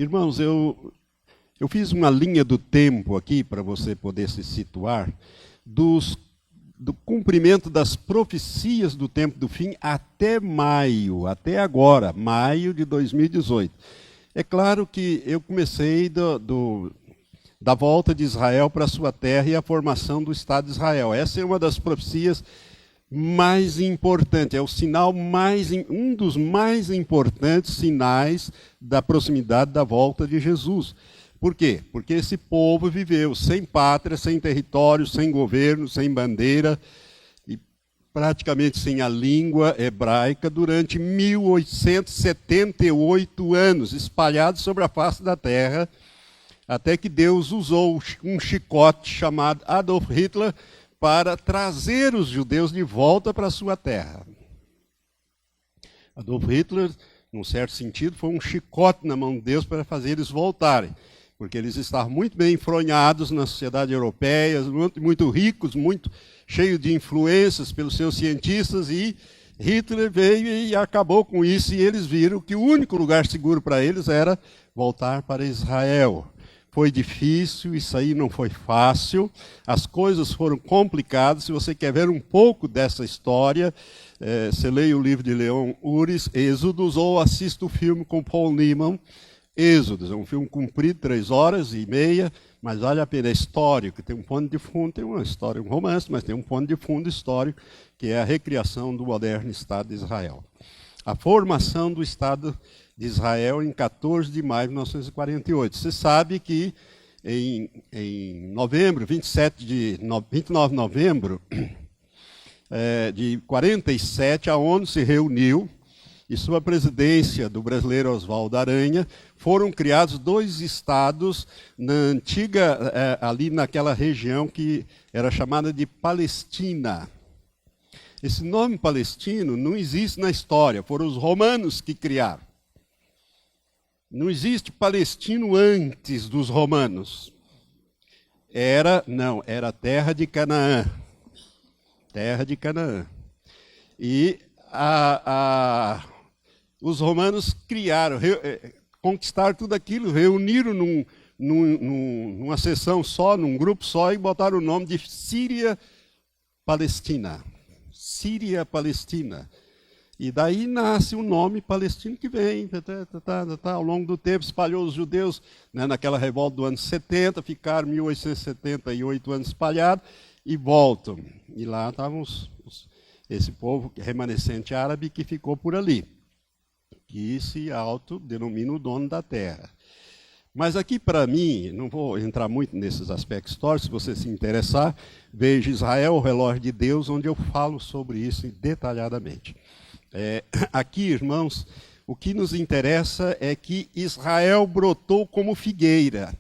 Irmãos, eu fiz uma linha do tempo aqui para você poder se situar do cumprimento das profecias do tempo do fim até maio, até agora, maio de 2018. É claro que eu comecei da volta de Israel para a sua terra e a formação do Estado de Israel. Essa é uma das profecias mais importantes, é o sinal um dos mais importantes sinais da proximidade da volta de Jesus. Por quê? Porque esse povo viveu sem pátria, sem território, sem governo, sem bandeira e praticamente sem a língua hebraica durante 1878 anos, espalhados sobre a face da terra, até que Deus usou um chicote chamado Adolf Hitler para trazer os judeus de volta para a sua terra. Adolf Hitler, num certo sentido, foi um chicote na mão de Deus para fazer eles voltarem, porque eles estavam muito bem enfronhados na sociedade europeia, muito ricos, muito cheios de influências pelos seus cientistas, e Hitler veio e acabou com isso, e eles viram que o único lugar seguro para eles era voltar para Israel. Foi difícil, isso aí não foi fácil, as coisas foram complicadas. Se você quer ver um pouco dessa história, você leia o livro de Leon Uris, Êxodos, ou assista o filme com Paul Newman, Êxodos. É um filme comprido, 3 horas e meia, mas vale a pena. É histórico, tem um pano de fundo, tem uma história, um romance, mas tem um pano de fundo histórico, que é a recriação do moderno Estado de Israel. A formação do Estado de Israel em 14 de maio de 1948. Você sabe que em novembro, 29 de novembro de 47, a ONU se reuniu e, sob a presidência do brasileiro Oswaldo Aranha, foram criados 2 estados na antiga, ali naquela região que era chamada de Palestina. Esse nome palestino não existe na história, foram os romanos que criaram. Não existe palestino antes dos romanos. Era terra de Canaã. Terra de Canaã. E os romanos criaram, conquistaram tudo aquilo, reuniram numa seção só, num grupo só, e botaram o nome de Síria-Palestina. Síria-Palestina. E daí nasce o nome palestino que vem, ao longo do tempo, espalhou os judeus, né, naquela revolta do ano 70, ficaram 1878 anos espalhados e voltam. E lá estavam esse povo remanescente árabe que ficou por ali, que se autodenomina o dono da terra. Mas aqui, para mim, não vou entrar muito nesses aspectos históricos, se você se interessar, veja Israel, o relógio de Deus, onde eu falo sobre isso detalhadamente. Aqui, irmãos, o que nos interessa é que Israel brotou como figueira.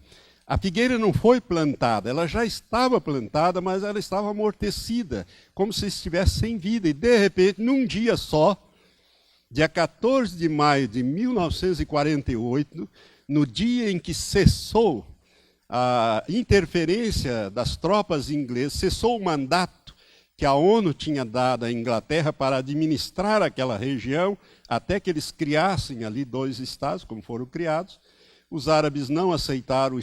A figueira não foi plantada, ela já estava plantada, mas ela estava amortecida, como se estivesse sem vida. E, de repente, num dia só, dia 14 de maio de 1948, no dia em que cessou a interferência das tropas inglesas, cessou o mandato que a ONU tinha dado à Inglaterra para administrar aquela região, até que eles criassem ali 2 estados, como foram criados. Os árabes não aceitaram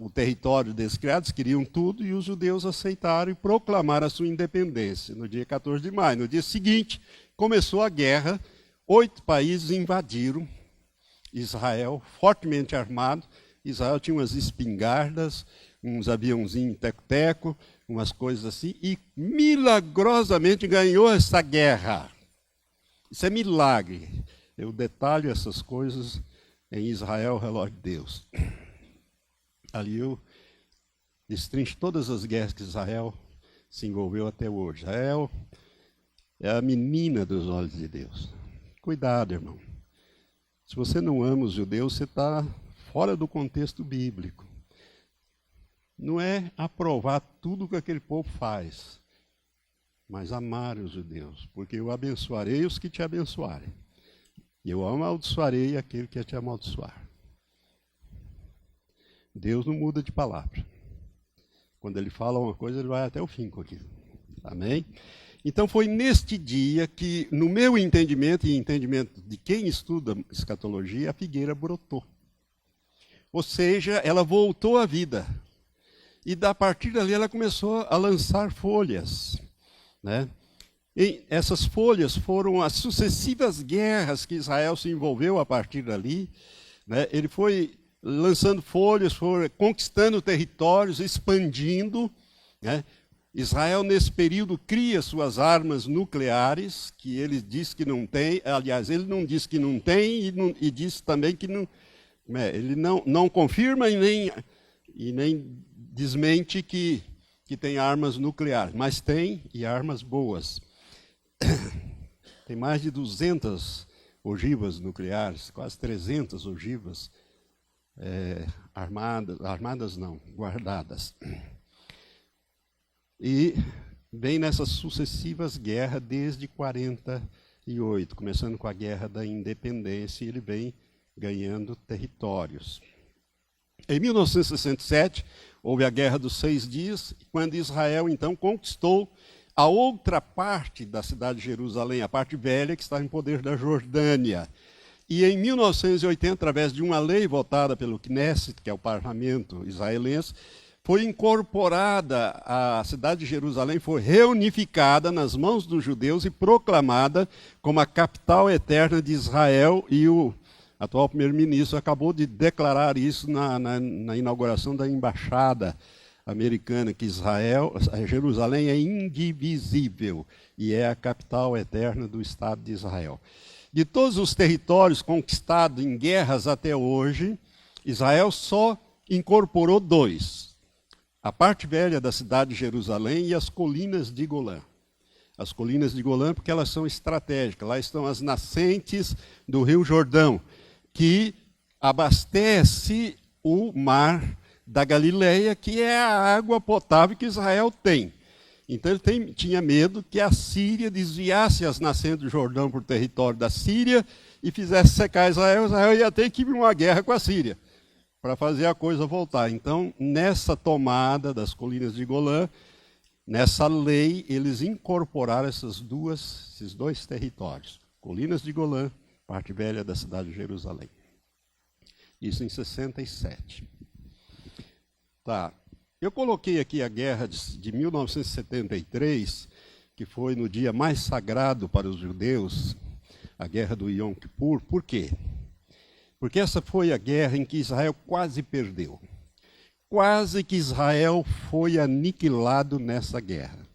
o território deles criados, queriam tudo, e os judeus aceitaram e proclamaram a sua independência no dia 14 de maio. No dia seguinte, começou a guerra, 8 países invadiram Israel, fortemente armado. Israel tinha umas espingardas, uns aviãozinhos teco-teco, umas coisas assim, e milagrosamente ganhou essa guerra. Isso é milagre. Eu detalho essas coisas em Israel, o relógio de Deus. Ali eu destrincho todas as guerras que Israel se envolveu até hoje. Israel é a menina dos olhos de Deus. Cuidado, irmão. Se você não ama os judeus, você está fora do contexto bíblico. Não é aprovar tudo que aquele povo faz, mas amar os judeus, porque eu abençoarei os que te abençoarem, e eu amaldiçoarei aquele que te amaldiçoar. Deus não muda de palavra. Quando ele fala uma coisa, ele vai até o fim com aquilo. Amém? Então foi neste dia que, no meu entendimento e entendimento de quem estuda escatologia, a figueira brotou. Ou seja, ela voltou à vida. E a partir dali ela começou a lançar folhas, né? E essas folhas foram as sucessivas guerras que Israel se envolveu a partir dali, né? Ele foi lançando folhas, foi conquistando territórios, expandindo, né? Israel, nesse período, cria suas armas nucleares, que ele diz que não tem. Aliás, ele não diz que não tem e diz também que não. Ele não confirma e nem desmente que tem armas nucleares, mas tem, e armas boas. Tem mais de 200 ogivas nucleares, quase 300 ogivas armadas não, guardadas. E vem nessas sucessivas guerras desde 48, começando com a Guerra da Independência, e ele vem ganhando territórios. Em 1967, houve a Guerra dos 6 Dias, quando Israel, então, conquistou a outra parte da cidade de Jerusalém, a parte velha, que está em poder da Jordânia. E em 1980, através de uma lei votada pelo Knesset, que é o parlamento israelense, foi incorporada a cidade de Jerusalém, foi reunificada nas mãos dos judeus e proclamada como a capital eterna de Israel, e o atual primeiro-ministro acabou de declarar isso na inauguração da embaixada americana, que Jerusalém é indivisível e é a capital eterna do Estado de Israel. De todos os territórios conquistados em guerras até hoje, Israel só incorporou 2. A parte velha da cidade de Jerusalém e as colinas de Golã. As colinas de Golã, porque elas são estratégicas. Lá estão as nascentes do Rio Jordão, que abastece o mar da Galileia, que é a água potável que Israel tem. Então ele tinha medo que a Síria desviasse as nascentes do Jordão para o território da Síria e fizesse secar Israel. Israel ia ter que ir uma guerra com a Síria para fazer a coisa voltar. Então, nessa tomada das colinas de Golã, nessa lei, eles incorporaram esses 2 territórios. Colinas de Golã, parte velha da cidade de Jerusalém. Isso em 67. Tá. Eu coloquei aqui a guerra de 1973, que foi no dia mais sagrado para os judeus, a guerra do Yom Kippur. Por quê? Porque essa foi a guerra em que Israel quase perdeu. Quase que Israel foi aniquilado nessa guerra.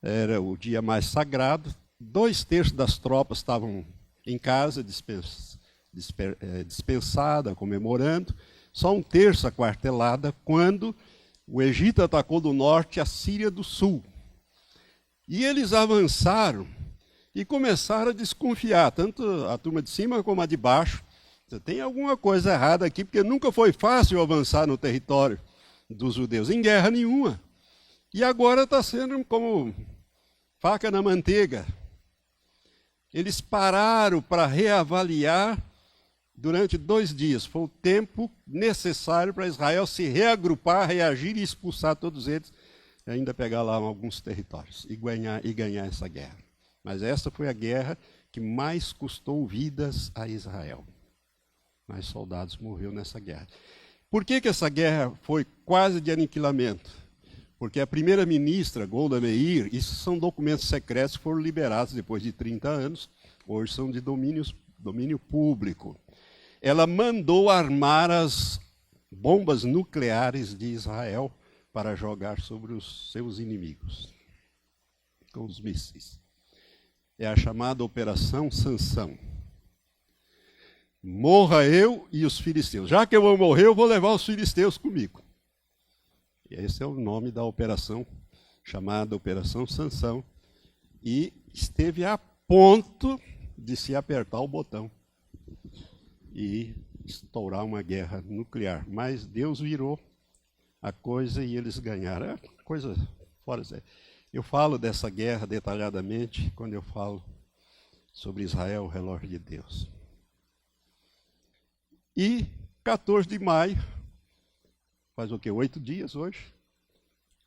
Era o dia mais sagrado, 2/3 das tropas estavam em casa, dispensada, comemorando, só 1/3 aquartelada, quando o Egito atacou do norte a Síria do sul. E eles avançaram e começaram a desconfiar, tanto a turma de cima como a de baixo. Tem alguma coisa errada aqui, porque nunca foi fácil avançar no território dos judeus, em guerra nenhuma. E agora está sendo como faca na manteiga. Eles pararam para reavaliar durante 2 dias. Foi o tempo necessário para Israel se reagrupar, reagir e expulsar todos eles, e ainda pegar lá alguns territórios e ganhar essa guerra. Mas essa foi a guerra que mais custou vidas a Israel. Mais soldados morreram nessa guerra. Por que essa guerra foi quase de aniquilamento? Porque a primeira-ministra, Golda Meir, isso são documentos secretos que foram liberados depois de 30 anos, hoje são de domínio público. Ela mandou armar as bombas nucleares de Israel para jogar sobre os seus inimigos, com os mísseis. É a chamada Operação Sansão. Morra eu e os filisteus. Já que eu vou morrer, eu vou levar os filisteus comigo. E esse é o nome da operação, chamada Operação Sansão. E esteve a ponto de se apertar o botão e estourar uma guerra nuclear. Mas Deus virou a coisa e eles ganharam. É coisa fora. Eu falo dessa guerra detalhadamente quando eu falo sobre Israel, o relógio de Deus. E 14 de maio, faz o quê? 8 dias hoje,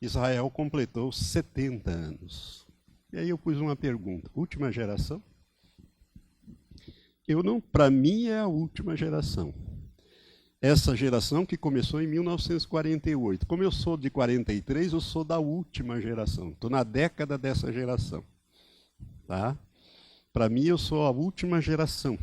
Israel completou 70 anos. E aí eu pus uma pergunta: última geração? Para mim é a última geração. essa geração que começou em 1948. Como eu sou de 43, eu sou da última geração. Estou na década dessa geração. Tá? Para mim, eu sou a última geração.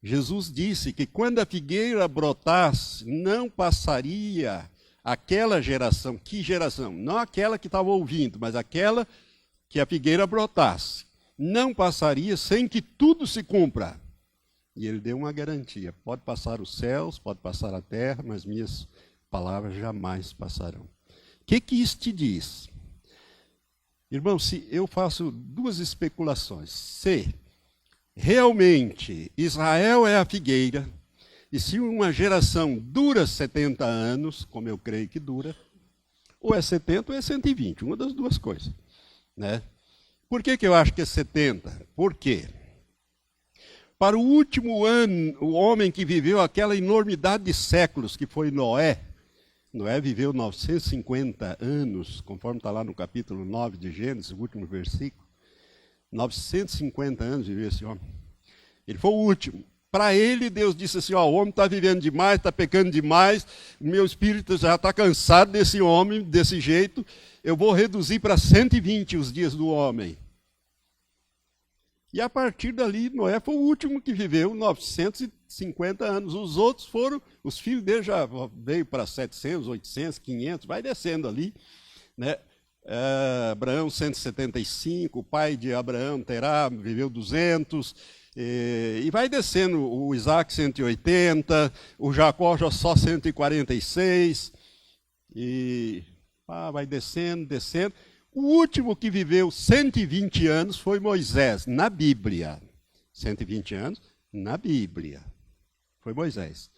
Jesus disse que quando a figueira brotasse, não passaria aquela geração. Que geração? Não aquela que estava ouvindo, mas aquela que a figueira brotasse. Não passaria sem que tudo se cumpra. E ele deu uma garantia. Pode passar os céus, pode passar a terra, mas minhas palavras jamais passarão. O que isso te diz? Irmão, se eu faço duas especulações. Se realmente Israel é a figueira, e se uma geração dura 70 anos, como eu creio que dura, ou é 70 ou é 120, uma das duas coisas. Né? Por que eu acho que é 70? Por quê? Para o último ano, o homem que viveu aquela enormidade de séculos, que foi Noé, Noé viveu 950 anos, conforme está lá no capítulo 9 de Gênesis, o último versículo. 950 anos viveu esse homem. Ele foi o último. Para ele, Deus disse assim, ó, o homem está vivendo demais, está pecando demais, o meu espírito já está cansado desse homem, desse jeito, eu vou reduzir para 120 os dias do homem. E a partir dali, Noé foi o último que viveu 950 anos. Os outros foram, os filhos dele já veio para 700, 800, 500, vai descendo ali. Né? Abraão, 175, o pai de Abraão, Terá, viveu 200, e vai descendo. O Isaac, 180, o Jacó já só 146, e vai descendo, descendo. O último que viveu 120 anos foi Moisés, na Bíblia. 120 anos, na Bíblia. Foi Moisés.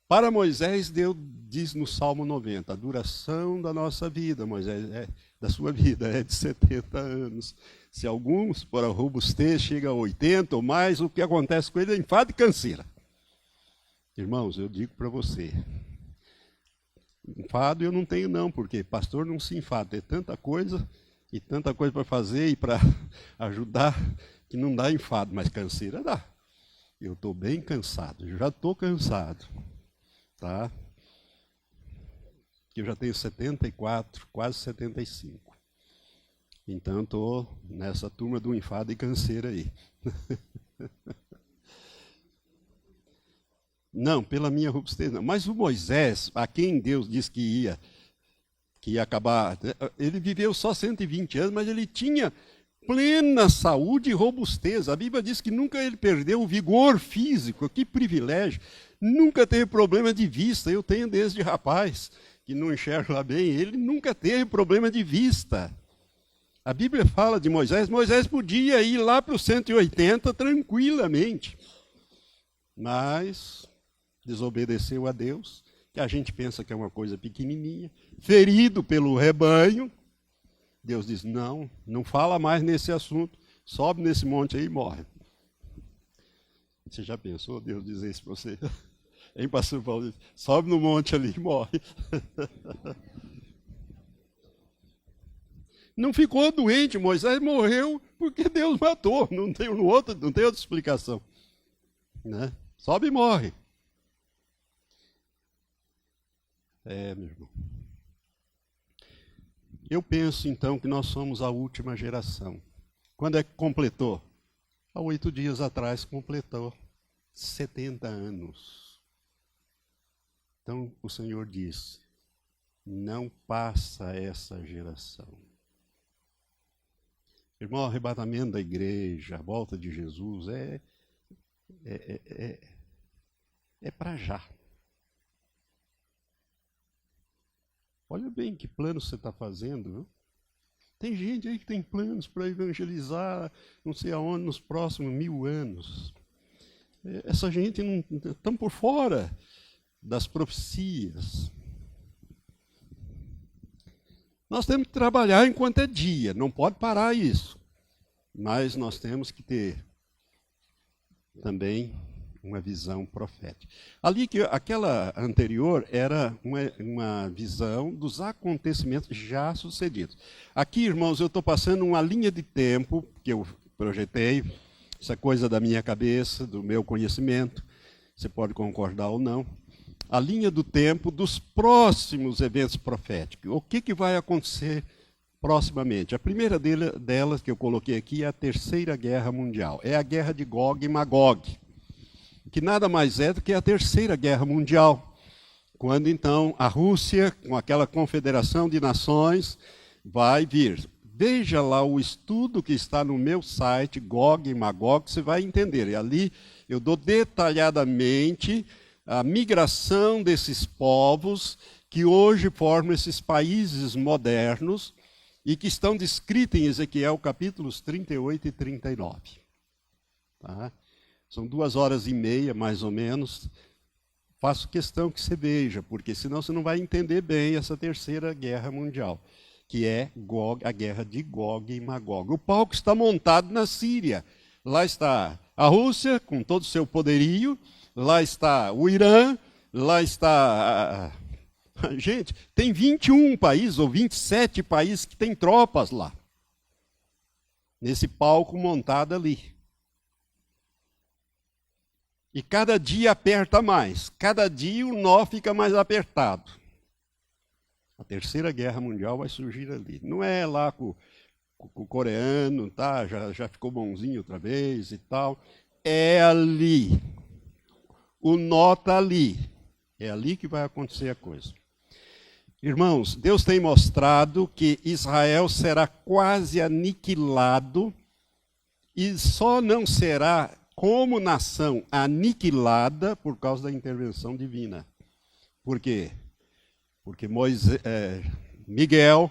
Para Moisés, Deus diz no Salmo 90, a duração da nossa vida, Moisés, da sua vida, é de 70 anos. Se alguns, por robustez, chega a 80 ou mais, o que acontece com ele é enfado e canseira. Irmãos, eu digo para você, enfado eu não tenho não, porque pastor não se enfada, tem tanta coisa e tanta coisa para fazer e para ajudar que não dá enfado, mas canseira dá. Eu estou bem cansado, eu já estou cansado, tá? Eu já tenho 74, quase 75. Então estou nessa turma do enfado e canseira aí. Não, pela minha robustez não. Mas o Moisés, a quem Deus disse que ia acabar, ele viveu só 120 anos, mas ele tinha plena saúde e robustez. A Bíblia diz que nunca ele perdeu o vigor físico, que privilégio. Nunca teve problema de vista, eu tenho desde rapaz, que não enxerga bem, ele nunca teve problema de vista. A Bíblia fala de Moisés, Moisés podia ir lá para os 180 tranquilamente, mas desobedeceu a Deus, que a gente pensa que é uma coisa pequenininha, ferido pelo rebanho. Deus diz, não fala mais nesse assunto, sobe nesse monte aí e morre. Você já pensou Deus dizer isso para você? Hein, pastor Paulo? Sobe no monte ali e morre. Não ficou doente, Moisés morreu porque Deus matou, não tem outra explicação. Né? Sobe e morre. Meu irmão. Eu penso, então, que nós somos a última geração. Quando é que completou? Há 8 dias atrás completou 70 anos. Então, o Senhor disse, não passa essa geração. Irmão, o arrebatamento da igreja, a volta de Jesus, é para já. Olha bem que planos você está fazendo, viu? Tem gente aí que tem planos para evangelizar, não sei aonde, nos próximos 1000 anos. Essa gente não estão por fora das profecias. Nós temos que trabalhar enquanto é dia, não pode parar isso. Mas nós temos que ter também uma visão profética. Aquela anterior era uma visão dos acontecimentos já sucedidos. Aqui, irmãos, eu estou passando uma linha de tempo que eu projetei, essa coisa da minha cabeça, do meu conhecimento. você pode concordar ou não, a linha do tempo dos próximos eventos proféticos. O que vai acontecer proximamente? A primeira delas que eu coloquei aqui é a Terceira Guerra Mundial. É a guerra de Gog e Magog, que nada mais é do que a Terceira Guerra Mundial, quando então a Rússia, com aquela confederação de nações, vai vir. Veja lá o estudo que está no meu site, Gog e Magog, você vai entender. E ali eu dou detalhadamente a migração desses povos que hoje formam esses países modernos e que estão descritos em Ezequiel capítulos 38 e 39. Tá? São 2h30, mais ou menos. Faço questão que você veja, porque senão você não vai entender bem essa Terceira Guerra Mundial, que é a guerra de Gog e Magog. O palco está montado na Síria. Lá está a Rússia, com todo o seu poderio. Lá está o Irã. Lá está... Gente, tem 21 países ou 27 países que têm tropas lá. Nesse palco montado ali. E cada dia aperta mais. Cada dia o nó fica mais apertado. A Terceira Guerra Mundial vai surgir ali. Não é lá com o coreano, tá? Já ficou bonzinho outra vez e tal. É ali. O nó está ali. É ali que vai acontecer a coisa. Irmãos, Deus tem mostrado que Israel será quase aniquilado e só não será como nação aniquilada por causa da intervenção divina. Por quê? Porque Miguel,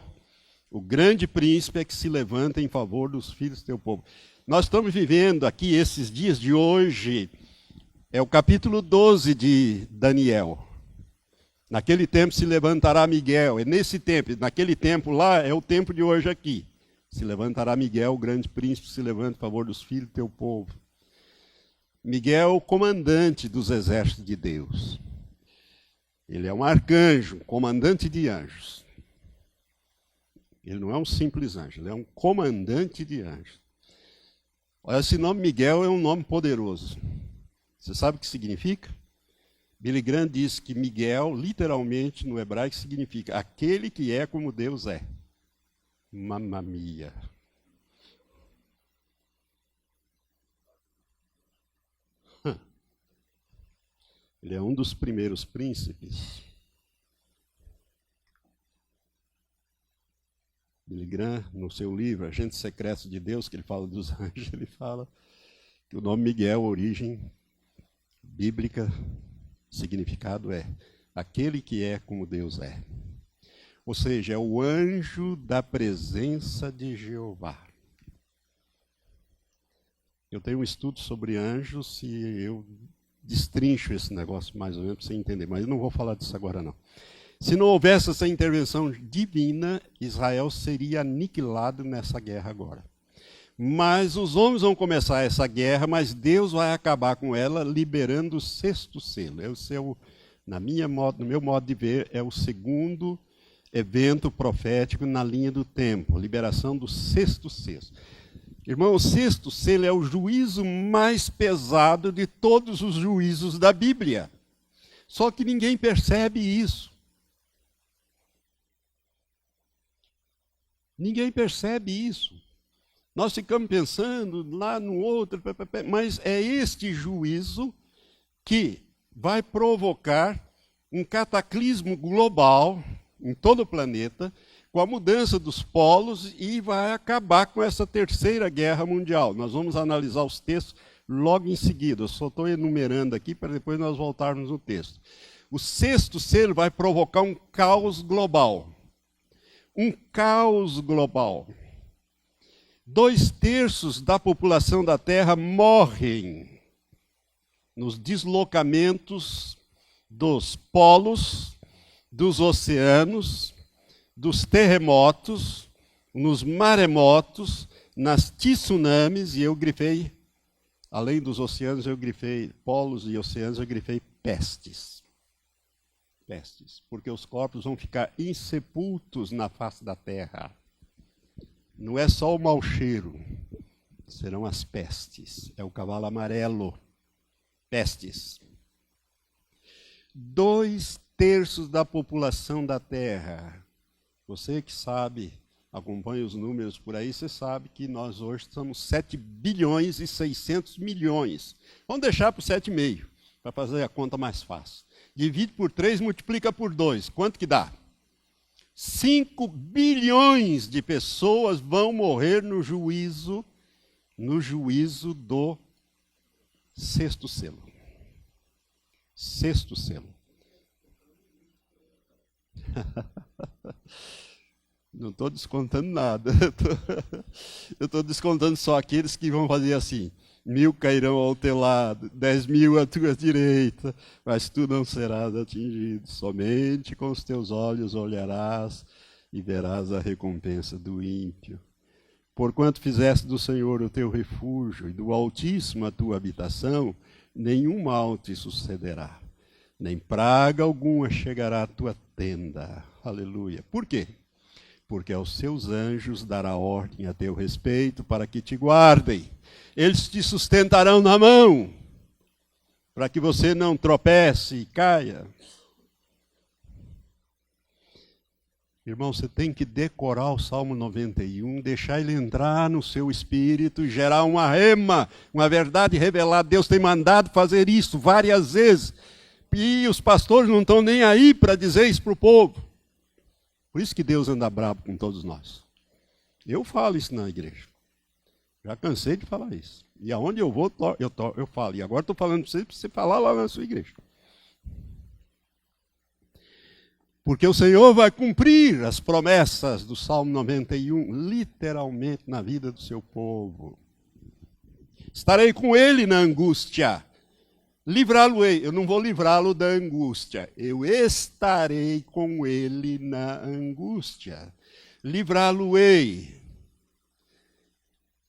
o grande príncipe, é que se levanta em favor dos filhos do teu povo. Nós estamos vivendo aqui, esses dias de hoje, é o capítulo 12 de Daniel. Naquele tempo se levantará Miguel. É nesse tempo, naquele tempo lá, é o tempo de hoje aqui. Se levantará Miguel, o grande príncipe, se levanta em favor dos filhos do teu povo. Miguel é o comandante dos exércitos de Deus. Ele é um arcanjo, um comandante de anjos. Ele não é um simples anjo, ele é um comandante de anjos. Olha, esse nome Miguel é um nome poderoso. Você sabe o que significa? Billy Graham diz que Miguel, literalmente, no hebraico, significa aquele que é como Deus é. Mamma mia. Ele é um dos primeiros príncipes. Billy Graham, no seu livro Agentes Secretos de Deus, que ele fala dos anjos, ele fala que o nome Miguel, a origem bíblica, significado é aquele que é como Deus é. Ou seja, é o anjo da presença de Jeová. Eu tenho um estudo sobre anjos e eu destrincho esse negócio mais ou menos para você entender, mas eu não vou falar disso agora não. Se não houvesse essa intervenção divina, Israel seria aniquilado nessa guerra agora. Mas os homens vão começar essa guerra, mas Deus vai acabar com ela liberando o sexto selo. No meu modo de ver, é o segundo evento profético na linha do tempo, a liberação do sexto selo. Irmão, o sexto selo é o juízo mais pesado de todos os juízos da Bíblia. Só que ninguém percebe isso. Ninguém percebe isso. Nós ficamos pensando lá no outro, mas é este juízo que vai provocar um cataclismo global em todo o planeta, com a mudança dos polos, e vai acabar com essa Terceira Guerra Mundial. Nós vamos analisar os textos logo em seguida. Eu só estou enumerando aqui para depois nós voltarmos no texto. O sexto selo vai provocar um caos global. Um caos global. 2/3 da população da Terra morrem nos deslocamentos dos polos, dos oceanos, dos terremotos, nos maremotos, nas tsunamis, e eu grifei, além dos oceanos, eu grifei polos e oceanos, eu grifei pestes. Pestes, porque os corpos vão ficar insepultos na face da terra. Não é só o mau cheiro, serão as pestes, é o cavalo amarelo, pestes. 2/3 da população da Terra. Você que sabe, acompanha os números por aí, você sabe que nós hoje somos 7 bilhões e 600 milhões. Vamos deixar por 7,5, para fazer a conta mais fácil. Divide por 3, multiplica por 2. Quanto que dá? 5 bilhões de pessoas vão morrer no juízo do sexto selo. Sexto selo. Não estou descontando nada. Eu estou descontando só aqueles que vão fazer assim: 1.000 cairão ao teu lado, 10.000 à tua direita, mas tu não serás atingido. Somente com os teus olhos olharás e verás a recompensa do ímpio. Porquanto fizeste do Senhor o teu refúgio e do Altíssimo a tua habitação, nenhum mal te sucederá, nem praga alguma chegará à tua tenda. Aleluia. Por quê? Porque aos seus anjos dará ordem a teu respeito para que te guardem. Eles te sustentarão na mão, para que você não tropece e caia. Irmão, você tem que decorar o Salmo 91, deixar ele entrar no seu espírito e gerar uma rema, uma verdade revelada. Deus tem mandado fazer isso várias vezes. E os pastores não estão nem aí para dizer isso para o povo. Por isso que Deus anda bravo com todos nós. Eu falo isso na igreja. Já cansei de falar isso. E aonde eu vou, eu falo. E agora estou falando para você falar lá na sua igreja. Porque o Senhor vai cumprir as promessas do Salmo 91, literalmente na vida do seu povo. Estarei com ele na angústia. Livrá-lo-ei. Eu não vou livrá-lo da angústia. Eu estarei com ele na angústia. Livrá-lo-ei.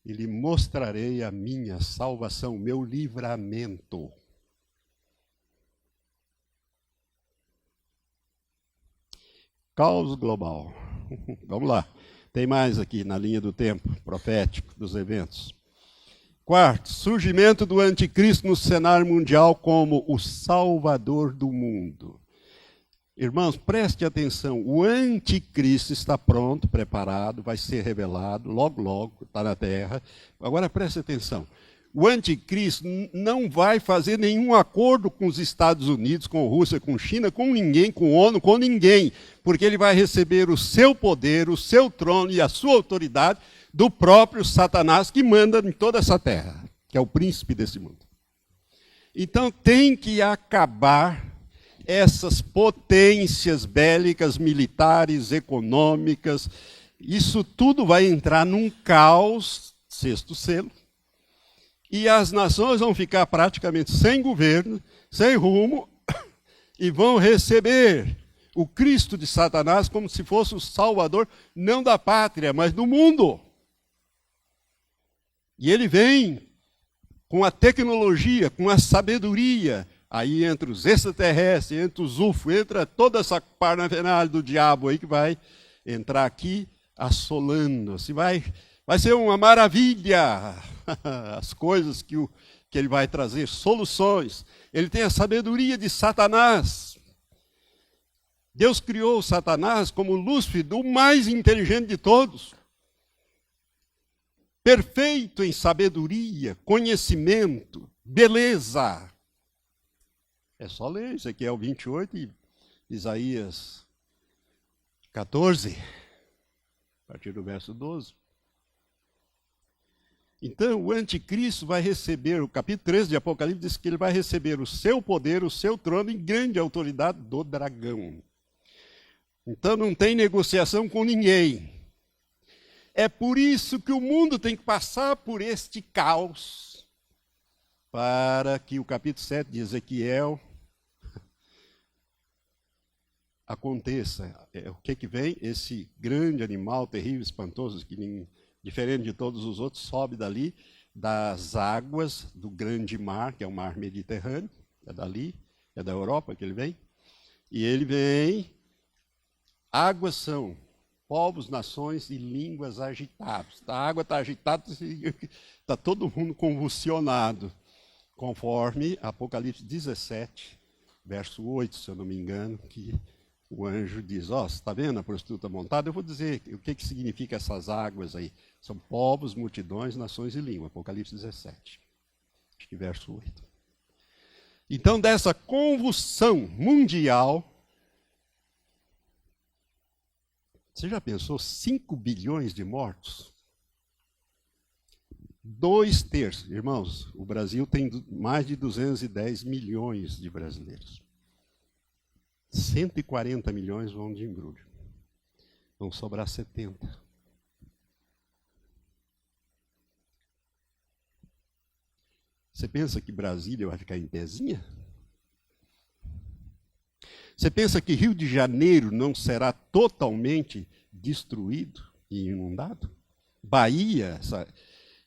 E lhe mostrarei a minha salvação, meu livramento. Caos global. Vamos lá. Tem mais aqui na linha do tempo profético dos eventos. Quarto, surgimento do anticristo no cenário mundial como o salvador do mundo. Irmãos, preste atenção. O anticristo está pronto, preparado, vai ser revelado, logo, logo, está na terra. Agora preste atenção. O anticristo não vai fazer nenhum acordo com os Estados Unidos, com a Rússia, com a China, com ninguém, com a ONU, com ninguém. Porque ele vai receber o seu poder, o seu trono e a sua autoridade do próprio Satanás que manda em toda essa terra, que é o príncipe desse mundo. Então tem que acabar essas potências bélicas, militares, econômicas. Isso tudo vai entrar num caos, sexto selo, e as nações vão ficar praticamente sem governo, sem rumo, e vão receber o Cristo de Satanás como se fosse o salvador, não da pátria, mas do mundo. E ele vem com a tecnologia, com a sabedoria, aí entre os extraterrestres, entre os UFO, entra toda essa parafernália do diabo aí que vai entrar aqui assolando. Vai ser uma maravilha as coisas que ele vai trazer, soluções. Ele tem a sabedoria de Satanás. Deus criou Satanás como Lúcifer, o mais inteligente de todos. Perfeito em sabedoria, conhecimento, beleza. É só ler Ezequiel 28 e Isaías 14, a partir do verso 12. Então, o anticristo vai receber, o capítulo 13 de Apocalipse diz que ele vai receber o seu poder, o seu trono e grande autoridade do dragão. Então, não tem negociação com ninguém. É por isso que o mundo tem que passar por este caos, para que o capítulo 7 de Ezequiel aconteça. O que vem? Esse grande animal terrível, espantoso, que diferente de todos os outros, sobe dali, das águas do grande mar, que é o mar Mediterrâneo, é dali, é da Europa que ele vem. E ele vem, águas são povos, nações e línguas agitados. A água está agitada, está todo mundo convulsionado, conforme Apocalipse 17, verso 8, se eu não me engano, que o anjo diz, ó, você está vendo a prostituta montada? Eu vou dizer o que significa essas águas aí. São povos, multidões, nações e língua. Apocalipse 17. Acho que verso 8. Então, dessa convulsão mundial, você já pensou 5 bilhões de mortos? 2/3. Irmãos, o Brasil tem mais de 210 milhões de brasileiros. 140 milhões vão de embrulho. Vão sobrar 70. Você pensa que Brasília vai ficar em pezinha? Você pensa que Rio de Janeiro não será totalmente destruído e inundado? Bahia,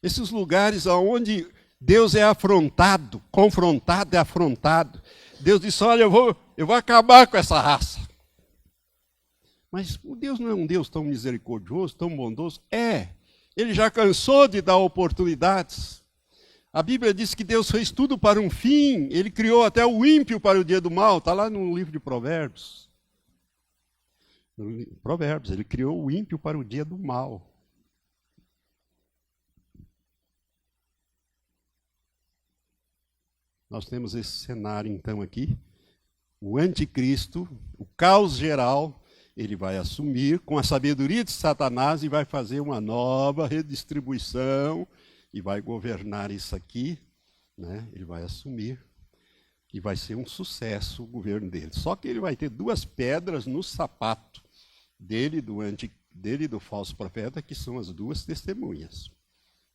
esses lugares onde Deus é afrontado, confrontado e afrontado. Deus disse, olha, eu vou acabar com essa raça. Mas o Deus não é um Deus tão misericordioso, tão bondoso? É. Ele já cansou de dar oportunidades. A Bíblia diz que Deus fez tudo para um fim. Ele criou até o ímpio para o dia do mal. Está lá no livro de Provérbios. Provérbios, ele criou o ímpio para o dia do mal. Nós temos esse cenário, então, aqui. O anticristo, o caos geral, ele vai assumir com a sabedoria de Satanás e vai fazer uma nova redistribuição e vai governar isso aqui, né? Ele vai assumir e vai ser um sucesso o governo dele. Só que ele vai ter 2 pedras no sapato dele e do falso profeta, que são as 2 testemunhas,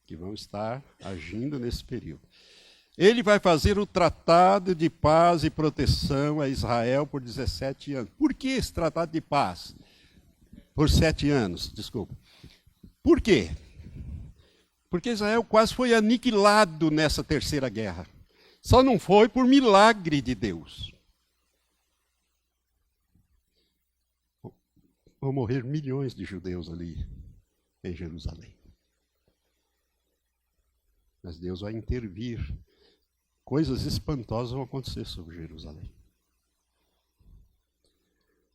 que vão estar agindo nesse período. Ele vai fazer o tratado de paz e proteção a Israel por 17 anos. Por que esse tratado de paz? Por 7 anos, desculpa. Por quê? Porque Israel quase foi aniquilado nessa terceira guerra. Só não foi por milagre de Deus. Vão morrer milhões de judeus ali em Jerusalém. Mas Deus vai intervir. Coisas espantosas vão acontecer sobre Jerusalém.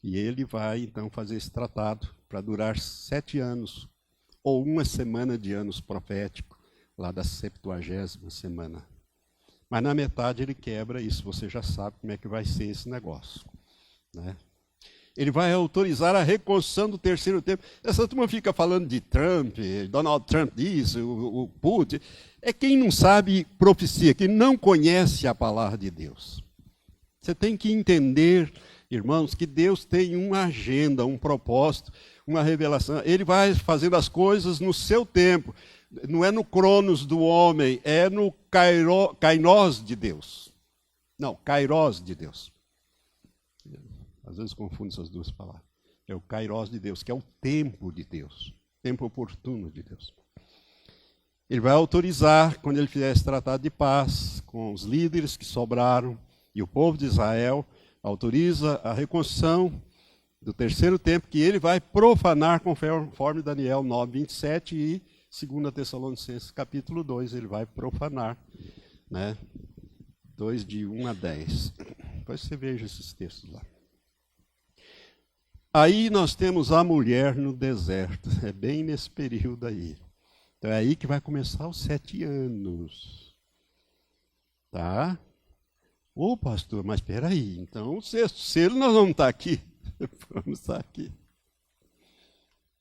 E ele vai, então, fazer esse tratado para durar 7 anos, ou 1 semana de anos profético, lá da 70ª semana. Mas na metade ele quebra isso, você já sabe como é que vai ser esse negócio, né? Ele vai autorizar a reconstrução do terceiro templo. Essa turma fica falando de Trump, Donald Trump diz, o Putin. É quem não sabe profecia, quem não conhece a palavra de Deus. Você tem que entender, irmãos, que Deus tem uma agenda, um propósito, uma revelação. Ele vai fazendo as coisas no seu tempo. Não é no cronos do homem, é no kairós de Deus. Não, kairós de Deus. Às vezes confundo essas 2 palavras. É o kairós de Deus, que é o tempo de Deus. Tempo oportuno de Deus. Ele vai autorizar, quando ele fizer esse tratado de paz, com os líderes que sobraram, e o povo de Israel, autoriza a reconstrução do terceiro templo, que ele vai profanar, conforme Daniel 9:27 e 2 Tessalonicenses capítulo 2, ele vai profanar, né? 2 de 1 a 10. Depois você veja esses textos lá. Aí nós temos a mulher no deserto, é bem nesse período aí. Então é aí que vai começar os 7 anos. Tá? Ô pastor, mas espera aí, então o 6º selo nós vamos estar aqui. Vamos estar aqui.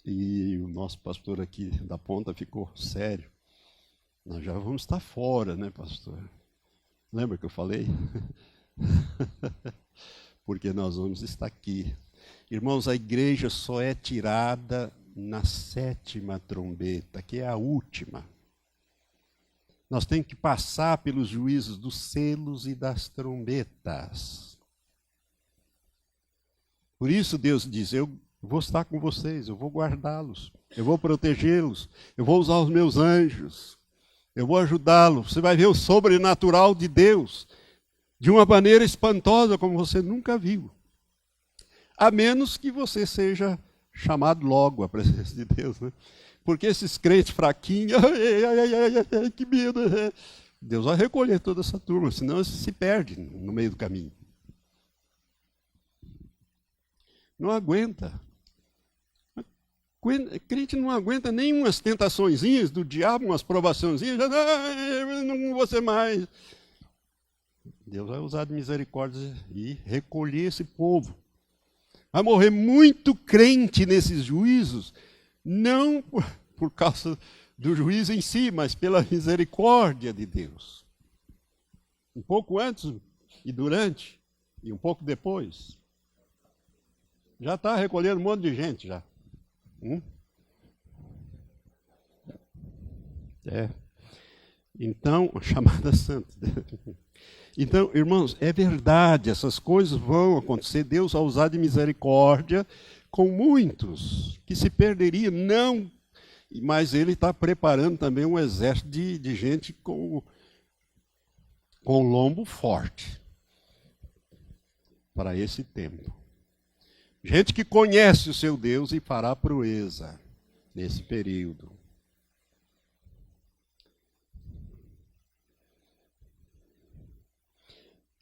E o nosso pastor aqui da ponta ficou sério. Nós já vamos estar fora, né, pastor? Lembra que eu falei? Porque nós vamos estar aqui. Irmãos, a igreja só é tirada na 7ª trombeta, que é a última. Nós temos que passar pelos juízos dos selos e das trombetas. Por isso Deus diz, eu vou estar com vocês, eu vou guardá-los, eu vou protegê-los, eu vou usar os meus anjos, eu vou ajudá-los. Você vai ver o sobrenatural de Deus de uma maneira espantosa como você nunca viu. A menos que você seja chamado logo à presença de Deus, né? Porque esses crentes fraquinhos, que medo. Deus vai recolher toda essa turma, senão se perde no meio do caminho. Não aguenta. Crente não aguenta nem umas tentaçõezinhas do diabo, umas provaçõezinhas, não vou ser mais. Deus vai usar de misericórdia e recolher esse povo. Vai morrer muito crente nesses juízos, não por causa do juízo em si, mas pela misericórdia de Deus. Um pouco antes e durante, e um pouco depois. Já está recolhendo um monte de gente já. Então, chamada santa. Então, irmãos, é verdade, essas coisas vão acontecer. Deus vai usar de misericórdia com muitos que se perderiam, não. Mas Ele está preparando também um exército de gente com lombo forte para esse tempo. Gente que conhece o seu Deus e fará proeza nesse período.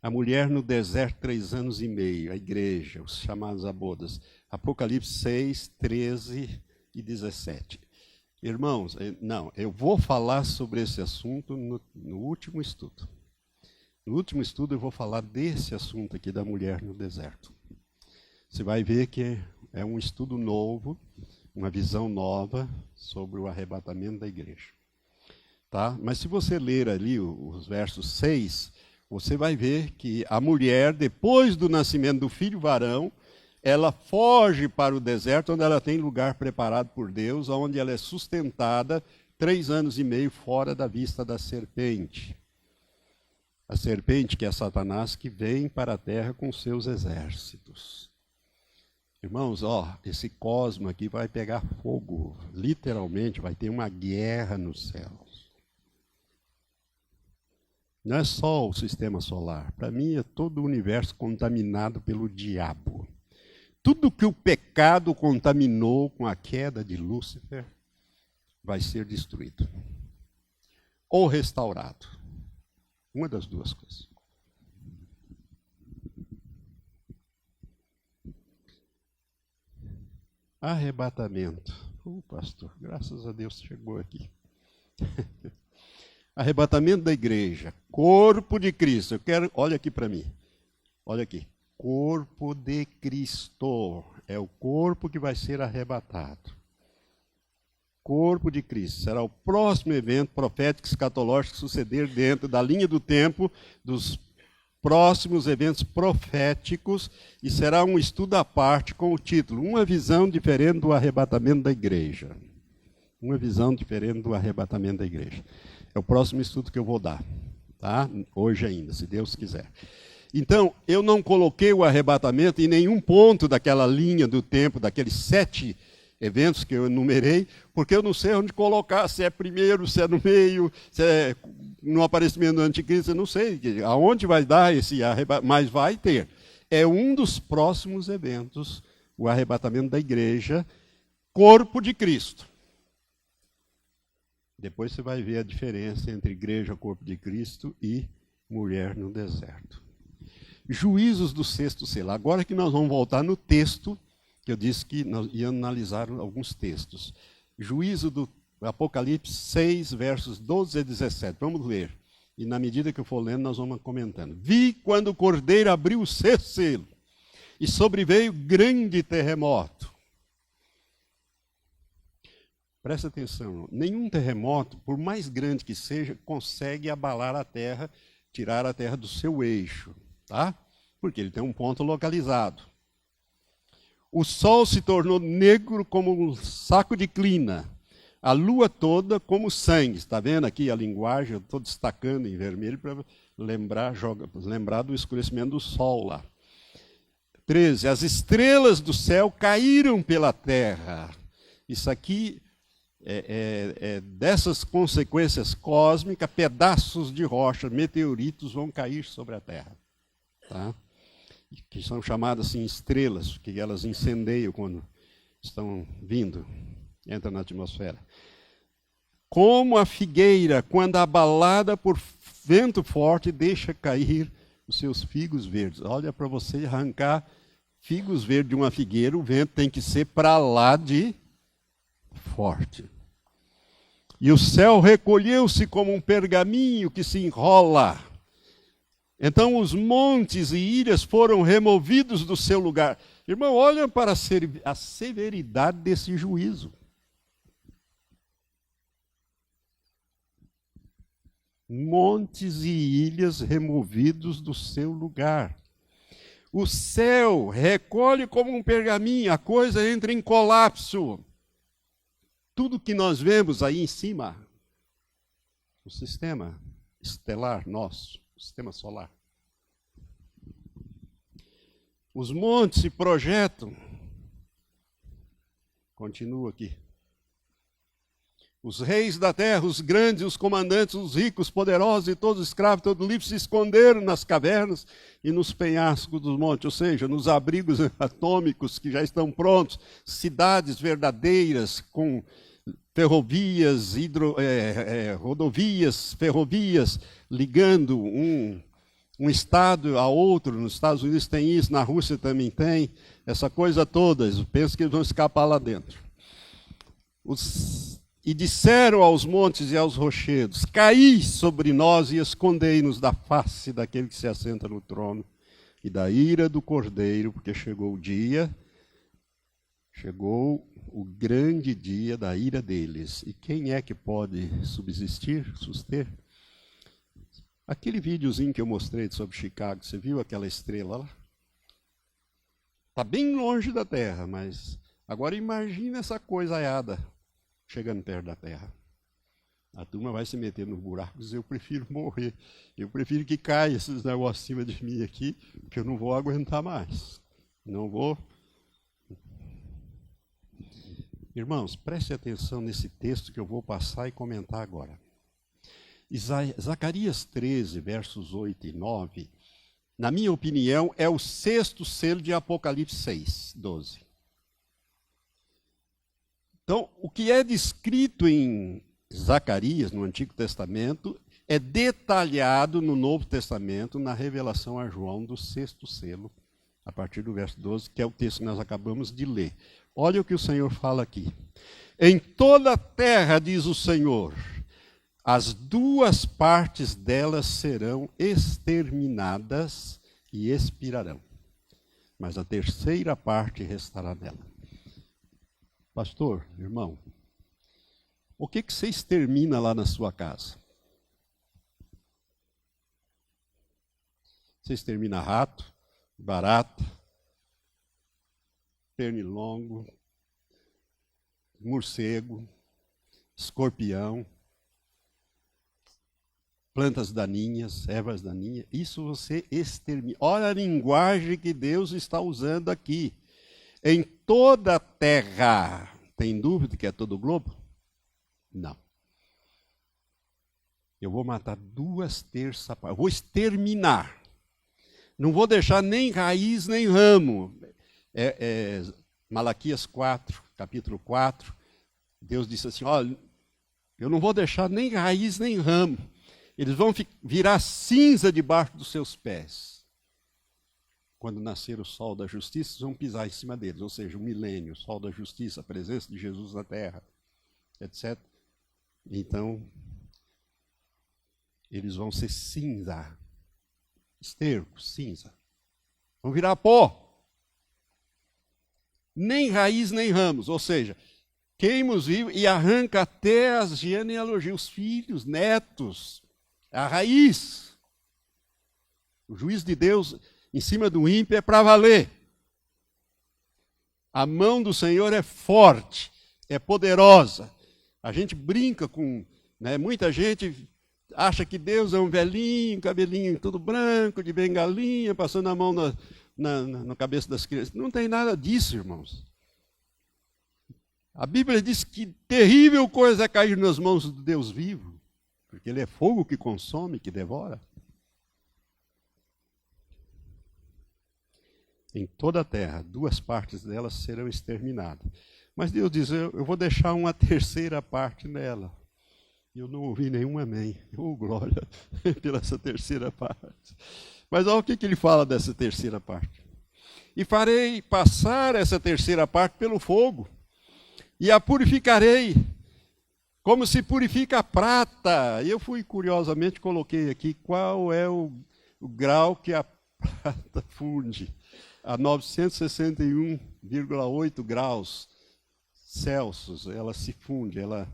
A mulher no deserto 3 anos e meio, a igreja, os chamados a bodas. Apocalipse 6, 13 e 17. Irmãos, eu vou falar sobre esse assunto no último estudo. No último estudo eu vou falar desse assunto aqui da mulher no deserto. Você vai ver que é um estudo novo, uma visão nova sobre o arrebatamento da igreja. Tá? Mas se você ler ali os versos 6, você vai ver que a mulher, depois do nascimento do filho varão, ela foge para o deserto, onde ela tem lugar preparado por Deus, onde ela é sustentada 3 anos e meio fora da vista da serpente. A serpente, que é Satanás, que vem para a terra com seus exércitos. Irmãos, esse cosmo aqui vai pegar fogo. Literalmente, vai ter uma guerra nos céus. Não é só o sistema solar. Para mim, é todo o universo contaminado pelo diabo. Tudo que o pecado contaminou com a queda de Lúcifer vai ser destruído. Ou restaurado. Uma das duas coisas. Arrebatamento. Pastor, graças a Deus chegou aqui. Arrebatamento da igreja. Corpo de Cristo. Olha aqui para mim. Olha aqui. Corpo de Cristo. É o corpo que vai ser arrebatado. Corpo de Cristo. Será o próximo evento profético escatológico que suceder dentro da linha do tempo dos próximos eventos proféticos, e será um estudo à parte com o título Uma visão diferente do arrebatamento da igreja. Uma visão diferente do arrebatamento da igreja. É o próximo estudo que eu vou dar, tá? Hoje ainda, se Deus quiser. Então, eu não coloquei o arrebatamento em nenhum ponto daquela linha do tempo, daqueles 7 eventos que eu enumerei, porque eu não sei onde colocar, se é primeiro, se é no meio, se é no aparecimento do anticristo, eu não sei aonde vai dar esse arrebatamento, mas vai ter. É um dos próximos eventos, o arrebatamento da igreja, corpo de Cristo. Depois você vai ver a diferença entre igreja, corpo de Cristo e mulher no deserto. Juízos do 6º selo. Agora que nós vamos voltar no texto, que eu disse que nós íamos analisar alguns textos. Juízo do Apocalipse 6, versos 12 a 17. Vamos ler. E na medida que eu for lendo, nós vamos comentando. Vi quando o cordeiro abriu o 6º selo, e sobreveio grande terremoto. Presta atenção, nenhum terremoto, por mais grande que seja, consegue abalar a terra, tirar a terra do seu eixo, tá? Porque ele tem um ponto localizado. O sol se tornou negro como um saco de clina, a lua toda como sangue. Está vendo aqui a linguagem? Eu estou destacando em vermelho para lembrar do escurecimento do sol lá. 13. As estrelas do céu caíram pela terra. Isso aqui dessas consequências cósmicas, pedaços de rocha, meteoritos vão cair sobre a terra. Tá? Que são chamadas assim estrelas, que elas incendeiam quando estão vindo, entram na atmosfera. Como a figueira, quando abalada por vento forte, deixa cair os seus figos verdes. Olha, para você arrancar figos verdes de uma figueira, o vento tem que ser para lá de forte. E o céu recolheu-se como um pergaminho que se enrola. Então os montes e ilhas foram removidos do seu lugar. Irmão, olha para a severidade desse juízo. Montes e ilhas removidos do seu lugar. O céu recolhe como um pergaminho, a coisa entra em colapso. Tudo que nós vemos aí em cima, o sistema estelar nosso, o sistema solar. Os montes se projetam. Continua aqui. Os reis da terra, os grandes, os comandantes, os ricos, poderosos e todos os escravos, todo livre, se esconderam nas cavernas e nos penhascos dos montes, ou seja, nos abrigos atômicos que já estão prontos, cidades verdadeiras com ferrovias, rodovias, ferrovias, ligando um estado a outro. Nos Estados Unidos tem isso, na Rússia também tem, essa coisa toda. Eu penso que eles vão escapar lá dentro. E disseram aos montes e aos rochedos: caí sobre nós e escondei-nos da face daquele que se assenta no trono e da ira do Cordeiro, porque chegou o grande dia da ira deles. E quem é que pode suster? Aquele videozinho que eu mostrei sobre Chicago, você viu aquela estrela lá? Está bem longe da Terra, mas agora imagina essa coisaiada chegando perto da Terra. A turma vai se meter nos buracos, eu prefiro morrer. Eu prefiro que caia esses negócios acima de mim aqui, porque eu não vou aguentar mais. Não vou. Irmãos, preste atenção nesse texto que eu vou passar e comentar agora. Zacarias 13, versos 8 e 9, na minha opinião, é o sexto selo de Apocalipse 6, 12. Então, o que é descrito em Zacarias, no Antigo Testamento, é detalhado no Novo Testamento, na revelação a João do sexto selo, a partir do verso 12, que é o texto que nós acabamos de ler. Olha o que o Senhor fala aqui. Em toda a terra, diz o Senhor, as duas partes delas serão exterminadas e expirarão, mas a terceira parte restará nela. Pastor, irmão, o que você extermina lá na sua casa? Você extermina rato, barata, pernilongo, morcego, escorpião, plantas daninhas, ervas daninhas. Isso você extermina. Olha a linguagem que Deus está usando aqui. Em toda a terra. Tem dúvida que é todo o globo? Não. Eu vou matar 2/3 partes. Vou exterminar. Não vou deixar nem raiz nem ramo. Malaquias 4, capítulo 4. Deus disse assim, olha, eu não vou deixar nem raiz nem ramo. Eles vão virar cinza debaixo dos seus pés. Quando nascer o sol da justiça, vão pisar em cima deles. Ou seja, o milênio, o sol da justiça, a presença de Jesus na terra, etc. Então, eles vão ser cinza. Esterco, cinza. Vão virar pó. Nem raiz, nem ramos. Ou seja, queima os vivos e arranca até as genealogias, os filhos, netos. A raiz. O juízo de Deus em cima do ímpio é para valer. A mão do Senhor é forte, é poderosa. A gente brinca com, muita gente acha que Deus é um velhinho, cabelinho tudo branco, de bengalinha, passando a mão na cabeça das crianças. Não tem nada disso, irmãos. A Bíblia diz que terrível coisa é cair nas mãos do Deus vivo, porque Ele é fogo que consome, que devora. Em toda a terra, 2 partes delas serão exterminadas. Mas Deus diz, eu vou deixar uma terceira parte nela. E eu não ouvi nenhum amém. Oh, glória pela essa terceira parte. Mas olha o que ele fala dessa terceira parte. e farei passar essa terceira parte pelo fogo, e a purificarei, como se purifica a prata. E eu curiosamente, coloquei aqui qual é o grau que a prata funde. A 961,8 graus Celsius, ela se funde, ela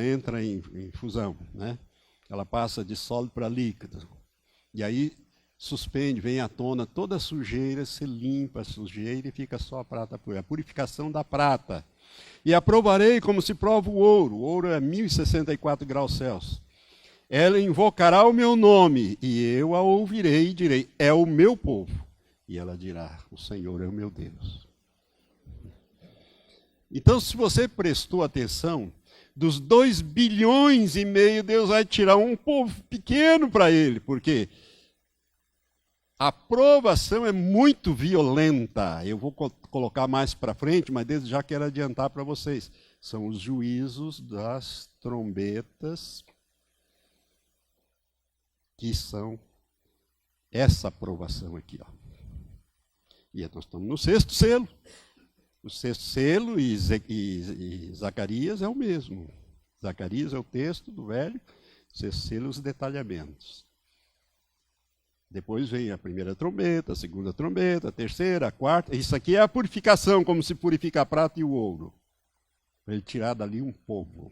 entra em fusão, né? Ela passa de sólido para líquido. E aí suspende, vem à tona toda a sujeira, se limpa a sujeira e fica só a prata pura. A purificação da prata. E a provarei como se prova o ouro. O ouro é 1064 graus Celsius. Ela invocará o meu nome, e eu a ouvirei e direi, é o meu povo. E ela dirá, o Senhor é o meu Deus. Então, se você prestou atenção, dos 2,5 bilhões, Deus vai tirar um povo pequeno para ele, porque a provação é muito violenta. Eu vou colocar mais para frente, mas desde já quero adiantar para vocês. São os juízos das trombetas, que são essa provação aqui, ó. E nós estamos no sexto selo. O sexto selo e Zacarias é o mesmo. Zacarias é o texto do Velho, o sexto selo os detalhamentos. Depois vem a primeira trombeta, a segunda trombeta, a terceira, a quarta. Isso aqui é a purificação, como se purifica a prata e o ouro. Para ele tirar dali um povo.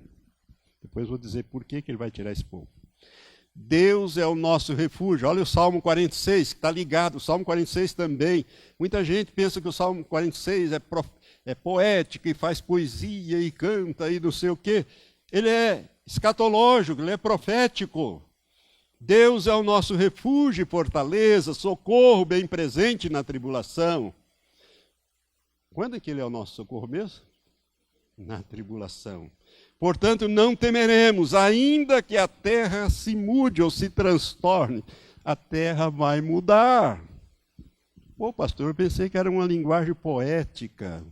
Depois vou dizer por que ele vai tirar esse povo. Deus é o nosso refúgio. Olha o Salmo 46, que está ligado. O Salmo 46 também. Muita gente pensa que o Salmo 46 é poético e faz poesia e canta e não sei o quê. Ele é escatológico, ele é profético. Deus é o nosso refúgio e fortaleza, socorro bem presente na tribulação. Quando é que ele é o nosso socorro mesmo? Na tribulação. Portanto, não temeremos, ainda que a terra se mude ou se transtorne, a terra vai mudar. Pô, pastor, eu pensei que era uma linguagem poética,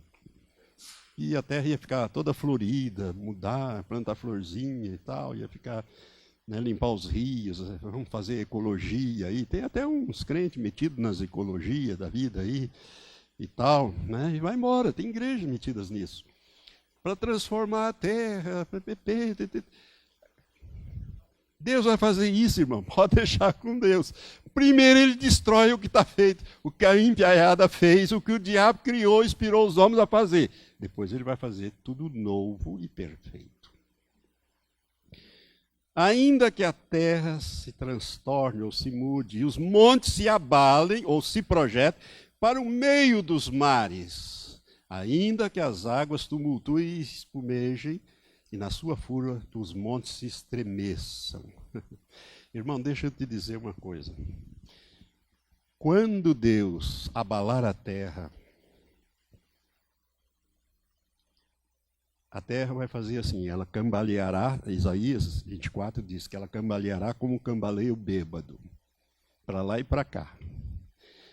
e a terra ia ficar toda florida, mudar, plantar florzinha e tal, ia ficar, né, limpar os rios, vamos fazer ecologia aí. Tem até uns crentes metidos nas ecologias da vida aí e tal, né? E vai embora, tem igrejas metidas nisso. Para transformar a terra. Deus vai fazer isso, irmão. Pode deixar com Deus. Primeiro ele destrói o que está feito, o que a impiaiada fez, o que o diabo criou, inspirou os homens a fazer. Depois ele vai fazer tudo novo e perfeito. Ainda que a terra se transtorne ou se mude, e os montes se abalem ou se projetem para o meio dos mares, ainda que as águas tumultuem e espumejem, e na sua fúria os montes se estremeçam. Irmão, deixa eu te dizer uma coisa. Quando Deus abalar a terra vai fazer assim, ela cambaleará, Isaías 24 diz que ela cambaleará como um cambaleio bêbado, para lá e para cá.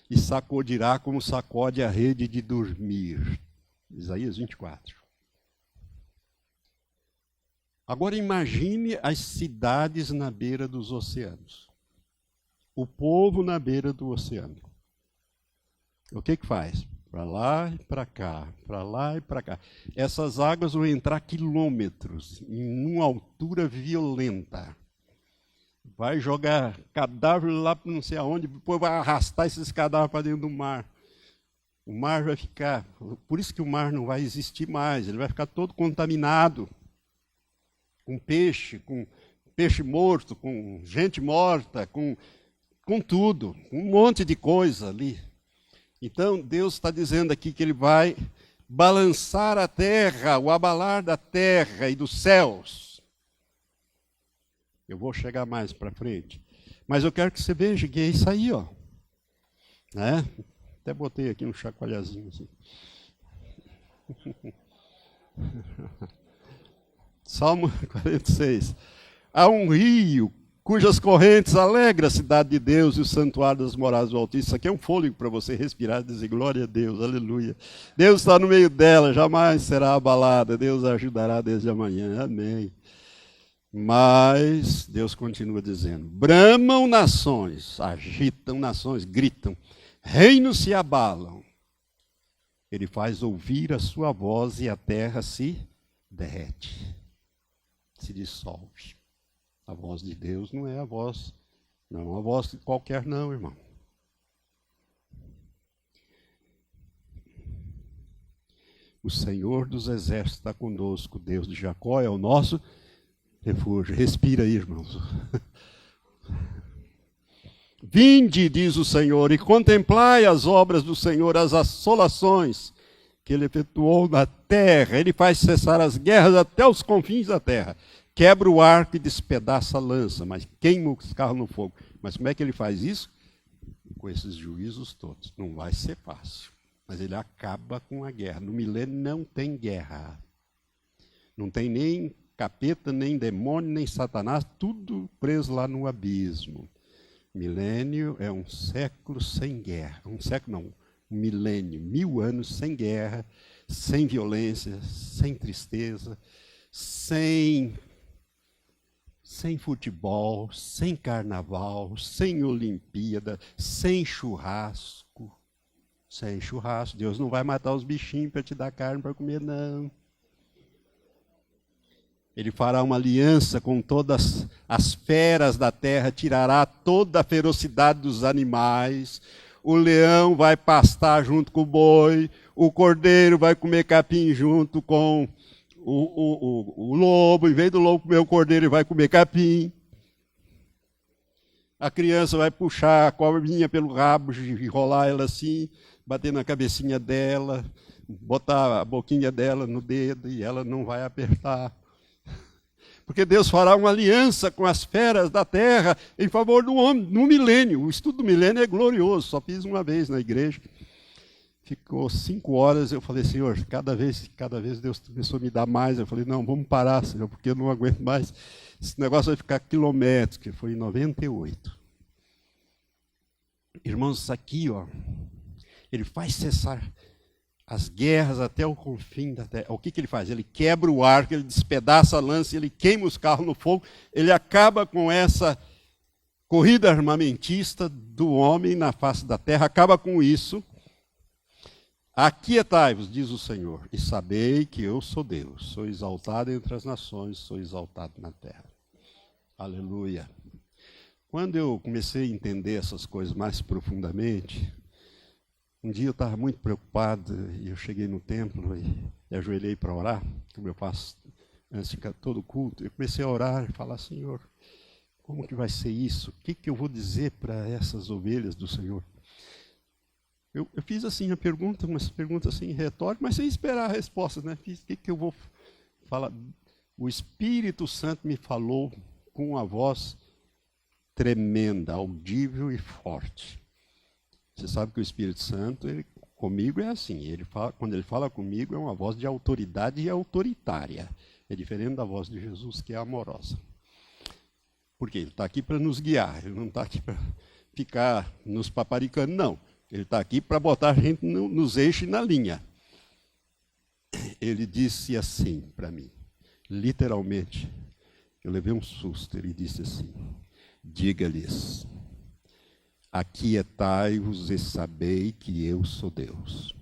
E sacudirá como sacode a rede de dormir. Isaías 24. Agora imagine as cidades na beira dos oceanos. O povo na beira do oceano. O que faz? Para lá e para cá, para lá e para cá. Essas águas vão entrar quilômetros, em uma altura violenta. Vai jogar cadáver lá para não sei aonde, depois vai arrastar esses cadáveres para dentro do mar. O mar vai ficar, por isso que o mar não vai existir mais, ele vai ficar todo contaminado, com peixe morto, com gente morta, com tudo, um monte de coisa ali. Então Deus está dizendo aqui que ele vai balançar a terra, o abalar da terra e dos céus. Eu vou chegar mais para frente, mas eu quero que você veja que é isso aí, ó, né? Até botei aqui um chacoalhazinho assim. Salmo 46. Há um rio cujas correntes alegram a cidade de Deus e o santuário das moradas do Altíssimo. Isso aqui é um fôlego para você respirar e dizer glória a Deus, aleluia. Deus está no meio dela, jamais será abalada. Deus a ajudará desde amanhã, amém. Mas Deus continua dizendo, bramam nações, agitam nações, gritam. Reinos se abalam, Ele faz ouvir a sua voz e a terra se derrete, se dissolve. A voz de Deus não é a voz, não é uma voz qualquer não, irmão. O Senhor dos Exércitos está conosco, Deus de Jacó é o nosso refúgio. Respira aí, irmãos. Vinde, diz o Senhor, e contemplai as obras do Senhor, as assolações que ele efetuou na terra. Ele faz cessar as guerras até os confins da terra. Quebra o arco e despedaça a lança, mas queima os carros no fogo. Mas como é que ele faz isso? Com esses juízos todos. Não vai ser fácil. Mas ele acaba com a guerra. No milênio não tem guerra. Não tem nem capeta, nem demônio, nem Satanás. Tudo preso lá no abismo. Milênio é um século sem guerra. Um século não, um milênio, 1000 anos sem guerra, sem violência, sem tristeza, sem futebol, sem carnaval, sem Olimpíada, sem churrasco. Sem churrasco. Deus não vai matar os bichinhos para te dar carne para comer, não. Ele fará uma aliança com todas as feras da terra, tirará toda a ferocidade dos animais. O leão vai pastar junto com o boi, o cordeiro vai comer capim junto com o lobo. Em vez do lobo comer o cordeiro, ele vai comer capim. A criança vai puxar a cobrinha pelo rabo, enrolar ela assim, bater na cabecinha dela, botar a boquinha dela no dedo e ela não vai apertar. Porque Deus fará uma aliança com as feras da terra em favor do homem, no milênio. O estudo do milênio é glorioso, só fiz uma vez na igreja. Ficou 5 horas, eu falei, Senhor, cada vez Deus começou a me dar mais. Eu falei, não, vamos parar, Senhor, porque eu não aguento mais. Esse negócio vai ficar quilométricos, que foi em 98. Irmãos, isso aqui, ó, ele faz cessar as guerras até o confim da terra. O que ele faz? Ele quebra o arco, ele despedaça a lança, ele queima os carros no fogo, ele acaba com essa corrida armamentista do homem na face da terra, acaba com isso. Aquietai-vos, diz o Senhor, e sabei que eu sou Deus, sou exaltado entre as nações, sou exaltado na terra. Aleluia. Quando eu comecei a entender essas coisas mais profundamente, um dia eu estava muito preocupado e eu cheguei no templo e ajoelhei para orar, como eu faço antes de todo culto. Eu comecei a orar e falar, Senhor, como que vai ser isso? O que eu vou dizer para essas ovelhas do Senhor? Eu fiz assim uma pergunta assim retórica, mas sem esperar a resposta, né? Fiz, o que eu vou falar? O Espírito Santo me falou com uma voz tremenda, audível e forte. Você sabe que o Espírito Santo, comigo é assim, quando ele fala comigo é uma voz de autoridade e autoritária. É diferente da voz de Jesus, que é amorosa. Porque ele está aqui para nos guiar, ele não está aqui para ficar nos paparicando, não. Ele está aqui para botar a gente nos eixos e na linha. Ele disse assim para mim, literalmente, eu levei um susto, ele disse assim, diga-lhes, aquietai-vos e sabei que eu sou Deus.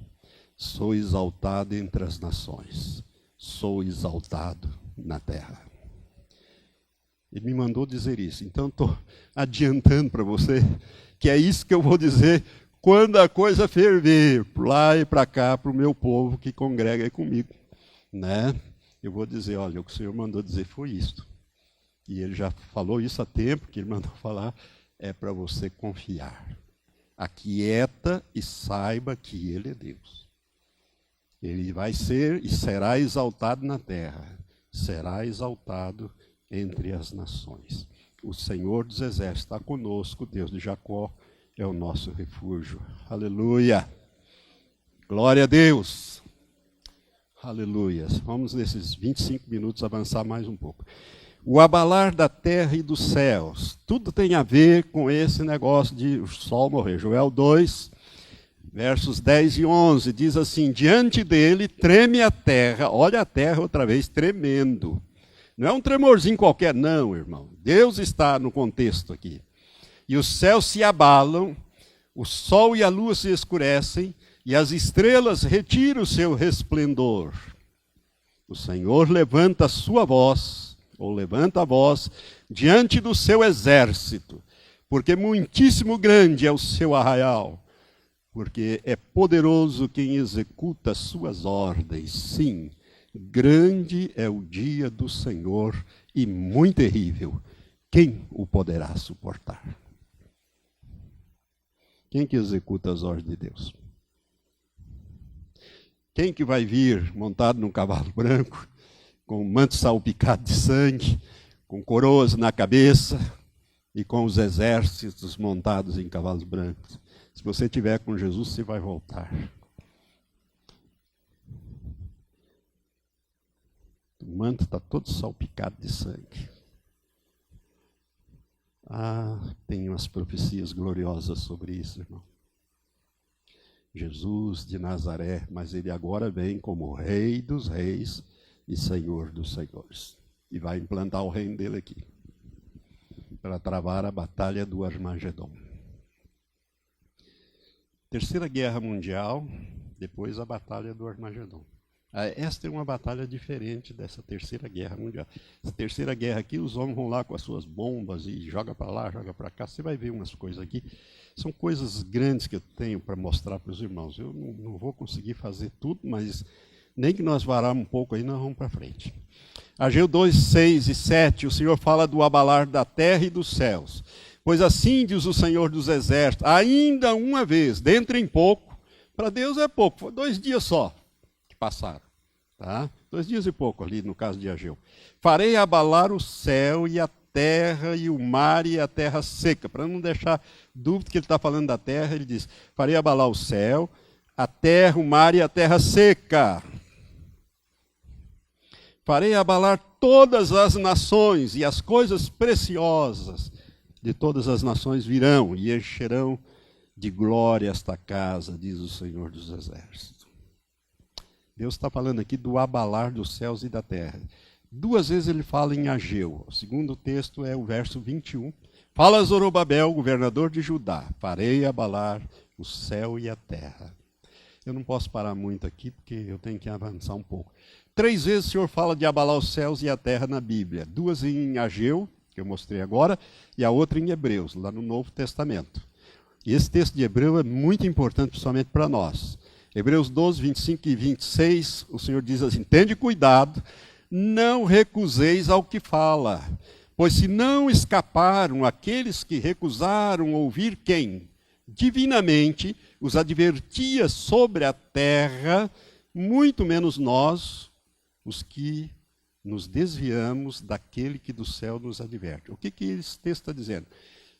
Sou exaltado entre as nações, sou exaltado na terra. Ele me mandou dizer isso, então estou adiantando para você que é isso que eu vou dizer quando a coisa ferver, para lá e para cá, para o meu povo que congrega aí comigo. Né? Eu vou dizer, olha, o que o Senhor mandou dizer foi isto. E ele já falou isso há tempo, que ele mandou falar, é para você confiar. Aquieta e saiba que Ele é Deus. Ele vai ser e será exaltado na terra, será exaltado entre as nações. O Senhor dos Exércitos está conosco, Deus de Jacó é o nosso refúgio. Aleluia! Glória a Deus! Aleluia! Vamos nesses 25 minutos avançar mais um pouco. O abalar da terra e dos céus, tudo tem a ver com esse negócio de o sol morrer. Joel 2, versos 10 e 11, diz assim, diante dele treme a terra, olha a terra outra vez tremendo. Não é um tremorzinho qualquer, não, irmão. Deus está no contexto aqui. E os céus se abalam, o sol e a lua se escurecem, e as estrelas retiram o seu resplendor. O Senhor levanta a sua voz, ou levanta a voz, diante do seu exército, porque muitíssimo grande é o seu arraial, porque é poderoso quem executa as suas ordens. Sim, grande é o dia do Senhor e muito terrível. Quem o poderá suportar? Quem que executa as ordens de Deus? Quem que vai vir montado num cavalo branco, com um manto salpicado de sangue, com coroas na cabeça e com os exércitos montados em cavalos brancos? Se você estiver com Jesus, você vai voltar. O manto está todo salpicado de sangue. Tem umas profecias gloriosas sobre isso, irmão. Jesus de Nazaré, mas ele agora vem como Rei dos Reis e Senhor dos Senhores. E vai implantar o reino dele aqui, para travar a batalha do Armagedon. Terceira Guerra Mundial, depois a batalha do Armagedon. Esta é uma batalha diferente dessa Terceira Guerra Mundial. Essa Terceira Guerra aqui, os homens vão lá com as suas bombas e joga para lá, joga para cá. Você vai ver umas coisas aqui. São coisas grandes que eu tenho para mostrar para os irmãos. Eu não vou conseguir fazer tudo, mas nem que nós varamos um pouco aí, nós vamos para frente. Ageu 2, 6 e 7, o Senhor fala do abalar da terra e dos céus. Pois assim diz o Senhor dos Exércitos, ainda uma vez, dentro em pouco, para Deus é pouco, foi 2 dias só que passaram. Tá? 2 dias e pouco ali no caso de Ageu. Farei abalar o céu e a terra e o mar e a terra seca. Para não deixar dúvida que ele está falando da terra, ele diz, farei abalar o céu, a terra, o mar e a terra seca. Farei abalar todas as nações e as coisas preciosas de todas as nações virão e encherão de glória esta casa, diz o Senhor dos Exércitos. Deus está falando aqui do abalar dos céus e da terra. 2 vezes ele fala em Ageu. O segundo texto é o verso 21. Fala Zorobabel, governador de Judá, farei abalar o céu e a terra. Eu não posso parar muito aqui, porque eu tenho que avançar um pouco. 3 vezes o Senhor fala de abalar os céus e a terra na Bíblia. 2 em Ageu, que eu mostrei agora, e a outra em Hebreus, lá no Novo Testamento. E esse texto de Hebreu é muito importante, principalmente para nós. Hebreus 12, 25 e 26, o Senhor diz assim, tende cuidado, não recuseis ao que fala, pois se não escaparam aqueles que recusaram ouvir quem? Divinamente os advertia sobre a terra, muito menos nós, os que nos desviamos daquele que do céu nos adverte. O que esse texto está dizendo?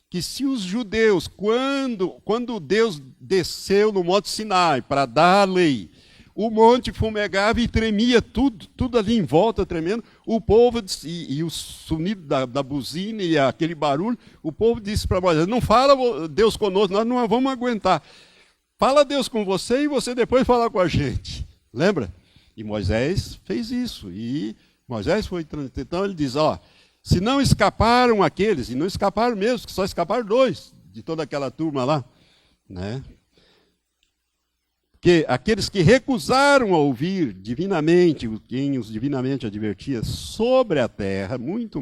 Que se os judeus, quando Deus desceu no Monte Sinai para dar a lei, o monte fumegava e tremia tudo ali em volta tremendo, o povo, e o sonido da buzina e aquele barulho, o povo disse para Moisés, não fala Deus conosco, nós não vamos aguentar. Fala Deus com você e você depois fala com a gente. Lembra? E Moisés fez isso, e Moisés foi, então ele diz, se não escaparam aqueles, e não escaparam mesmo, que só escaparam 2 de toda aquela turma lá, né? Que aqueles que recusaram a ouvir divinamente, quem os divinamente advertia sobre a terra, muito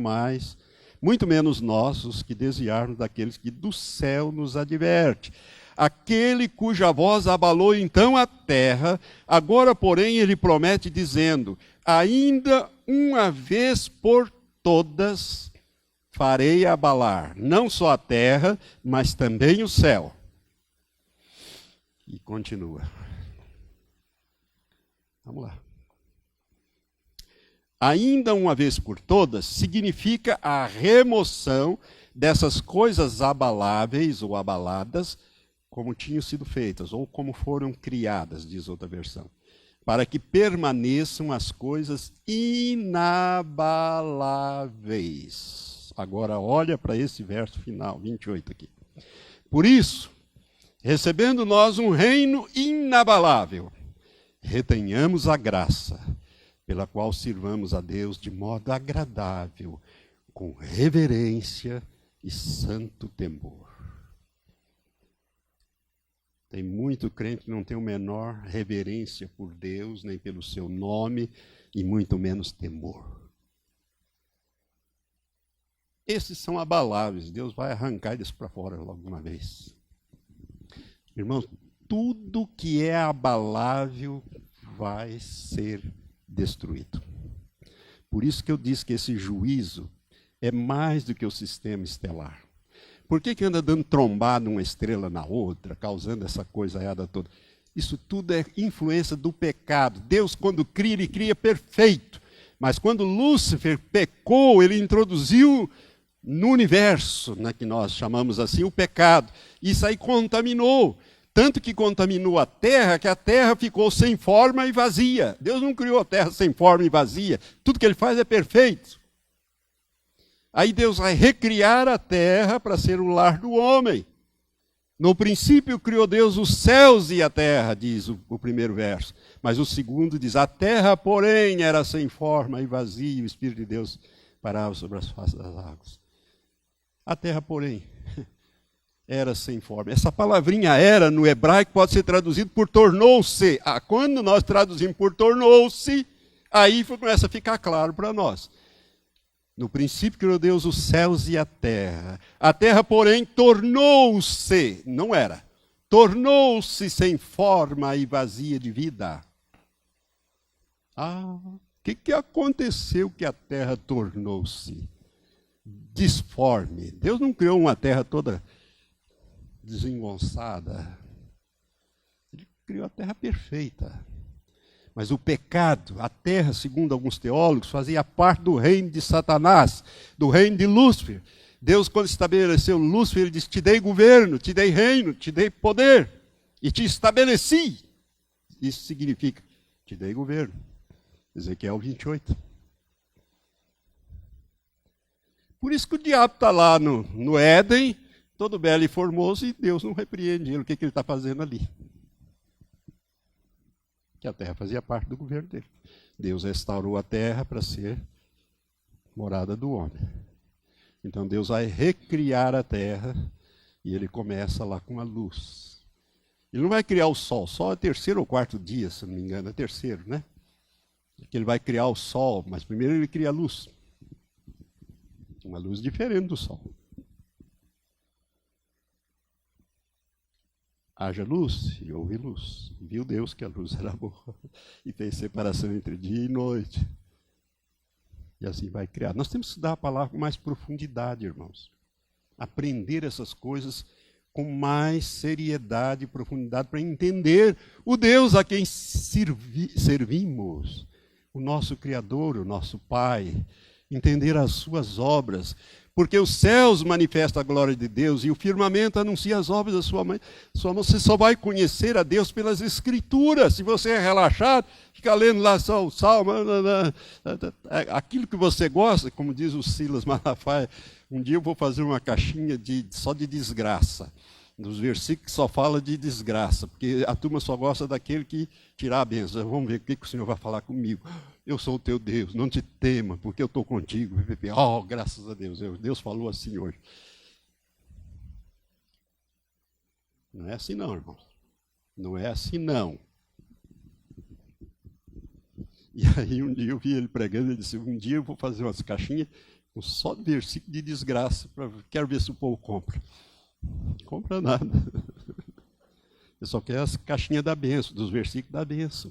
menos nós, os que desviaram daqueles que do céu nos adverte. Aquele cuja voz abalou então a terra, agora, porém, ele promete dizendo, ainda uma vez por todas farei abalar, não só a terra, mas também o céu. E continua. Vamos lá. Ainda uma vez por todas significa a remoção dessas coisas abaláveis ou abaladas, como tinham sido feitas, ou como foram criadas, diz outra versão, para que permaneçam as coisas inabaláveis. Agora olha para esse verso final, 28 aqui. Por isso, recebendo nós um reino inabalável, retenhamos a graça, pela qual sirvamos a Deus de modo agradável, com reverência e santo temor. Tem muito crente que não tem a menor reverência por Deus, nem pelo seu nome, e muito menos temor. Esses são abaláveis. Deus vai arrancar eles para fora logo uma vez. Irmãos, tudo que é abalável vai ser destruído. Por isso que eu disse que esse juízo é mais do que o sistema estelar. Por que anda dando trombada uma estrela na outra, causando essa coisaiada toda? Isso tudo é influência do pecado. Deus, quando cria, ele cria perfeito. Mas quando Lúcifer pecou, ele introduziu no universo, né, que nós chamamos assim, o pecado. Isso aí contaminou. Tanto que contaminou a terra, que a terra ficou sem forma e vazia. Deus não criou a terra sem forma e vazia. Tudo que ele faz é perfeito. Aí Deus vai recriar a terra para ser o lar do homem. No princípio criou Deus os céus e a terra, diz o primeiro verso. Mas o segundo diz, a terra, porém, era sem forma e vazia, e o Espírito de Deus parava sobre as faces das águas. A terra, porém, era sem forma. Essa palavrinha era, no hebraico, pode ser traduzido por tornou-se. Quando nós traduzimos por tornou-se, aí começa a ficar claro para nós. No princípio criou Deus os céus e a terra. A terra, porém, tornou-se, não era, tornou-se sem forma e vazia de vida. O que aconteceu que a terra tornou-se disforme? Deus não criou uma terra toda desengonçada. Ele criou a terra perfeita. Mas o pecado, a terra, segundo alguns teólogos, fazia parte do reino de Satanás, do reino de Lúcifer. Deus, quando estabeleceu Lúcifer, ele disse, te dei governo, te dei reino, te dei poder, e te estabeleci. Isso significa, te dei governo. Ezequiel 28. Por isso que o diabo está lá no Éden, todo belo e formoso, e Deus não repreende ele. O que ele está fazendo ali? Que a terra fazia parte do governo dele. Deus restaurou a terra para ser morada do homem. Então Deus vai recriar a terra e ele começa lá com a luz. Ele não vai criar o sol, só é terceiro ou quarto dia, se não me engano, é terceiro, né? Que ele vai criar o sol, mas primeiro ele cria a luz. Uma luz diferente do sol. Haja luz, e houve luz. E viu Deus que a luz era boa. E fez separação entre dia e noite. E assim vai criar. Nós temos que estudar a palavra com mais profundidade, irmãos. Aprender essas coisas com mais seriedade e profundidade para entender o Deus a quem servimos. O nosso Criador, o nosso Pai. Entender as suas obras. Porque os céus manifestam a glória de Deus e o firmamento anuncia as obras da sua mão. Você só vai conhecer a Deus pelas Escrituras. Se você é relaxado, fica lendo lá só o Salmo, aquilo que você gosta, como diz o Silas Malafaia. Um dia eu vou fazer uma caixinha só de desgraça. Nos versículos que só fala de desgraça, porque a turma só gosta daquele que tirar a bênção. Vamos ver o que o Senhor vai falar comigo. Eu sou o teu Deus, não te tema, porque eu estou contigo. Oh, graças a Deus, Deus falou assim hoje. Não é assim não, irmão. Não é assim não. E aí um dia eu vi ele pregando, ele disse, um dia eu vou fazer umas caixinhas com só versículo de desgraça, quero ver se o povo compra. Compra nada. Eu só quero as caixinhas da bênção, dos versículos da bênção.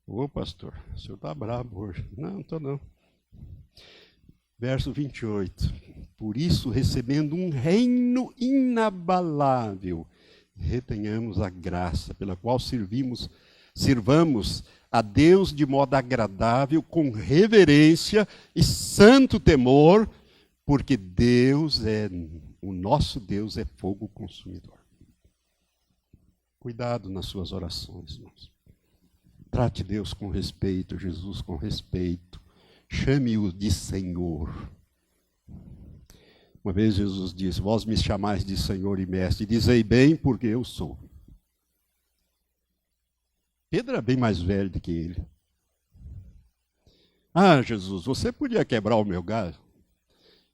Ô pastor, o senhor está bravo hoje. Não estou não. Verso 28. Por isso, recebendo um reino inabalável, retenhamos a graça pela qual sirvamos a Deus de modo agradável, com reverência e santo temor, porque o nosso Deus é fogo consumidor. Cuidado nas suas orações, irmãos. Trate Deus com respeito, Jesus com respeito. Chame-o de Senhor. Uma vez Jesus disse, vós me chamais de Senhor e Mestre, dizei bem porque eu sou. Pedro era bem mais velho do que ele. Ah, Jesus, você podia quebrar o meu galho?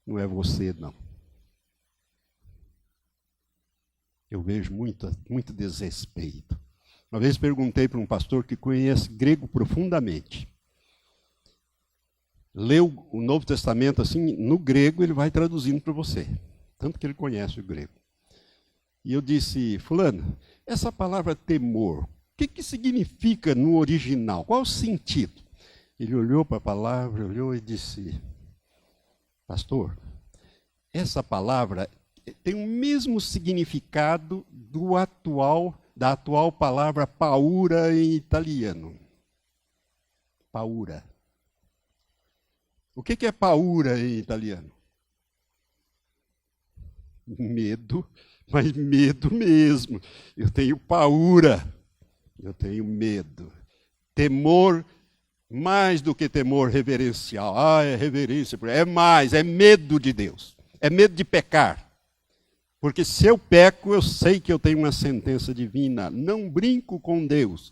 Não é você, não. eu vejo muito desrespeito. Uma vez perguntei para um pastor que conhece grego profundamente. Leu o Novo Testamento assim, no grego ele vai traduzindo para você. Tanto que ele conhece o grego. E eu disse, fulano, essa palavra temor, o que significa no original? Qual o sentido? Ele olhou para a palavra, olhou e disse, pastor, essa palavra tem o mesmo significado da atual palavra paura em italiano. Paura. O que é paura em italiano? Medo, mas medo mesmo. Eu tenho paura, eu tenho medo. Temor, mais do que temor reverencial. É reverência, é mais, é medo de Deus. É medo de pecar. Porque se eu peco, eu sei que eu tenho uma sentença divina. Não brinco com Deus.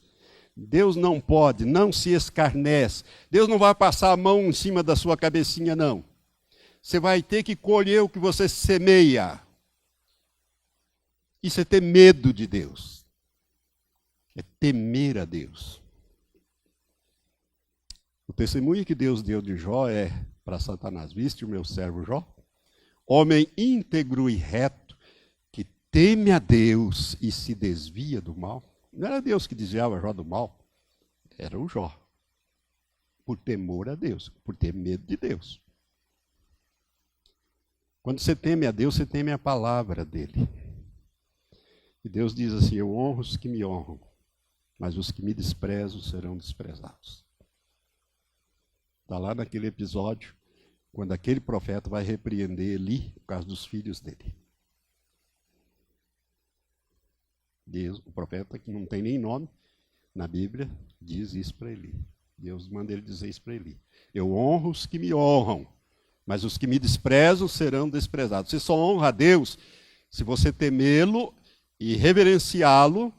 Deus não pode, não se escarnece. Deus não vai passar a mão em cima da sua cabecinha, não. Você vai ter que colher o que você semeia. Isso é ter medo de Deus. É temer a Deus. O testemunho que Deus deu de Jó é para Satanás: viste o meu servo Jó? Homem íntegro e reto, que teme a Deus e se desvia do mal. Não era Deus que desviava Jó do mal, era o Jó. Por temor a Deus, por ter medo de Deus. Quando você teme a Deus, você teme a palavra dele. E Deus diz assim: eu honro os que me honram, mas os que me desprezam serão desprezados. Está lá naquele episódio, quando aquele profeta vai repreender Eli por causa dos filhos dele. Deus, o profeta, que não tem nem nome na Bíblia, diz isso para Eli. Deus manda ele dizer isso para Eli: eu honro os que me honram, mas os que me desprezam serão desprezados. Você só honra a Deus se você temê-lo e reverenciá-lo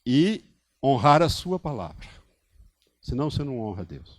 e honrar a sua palavra. Senão você não honra a Deus.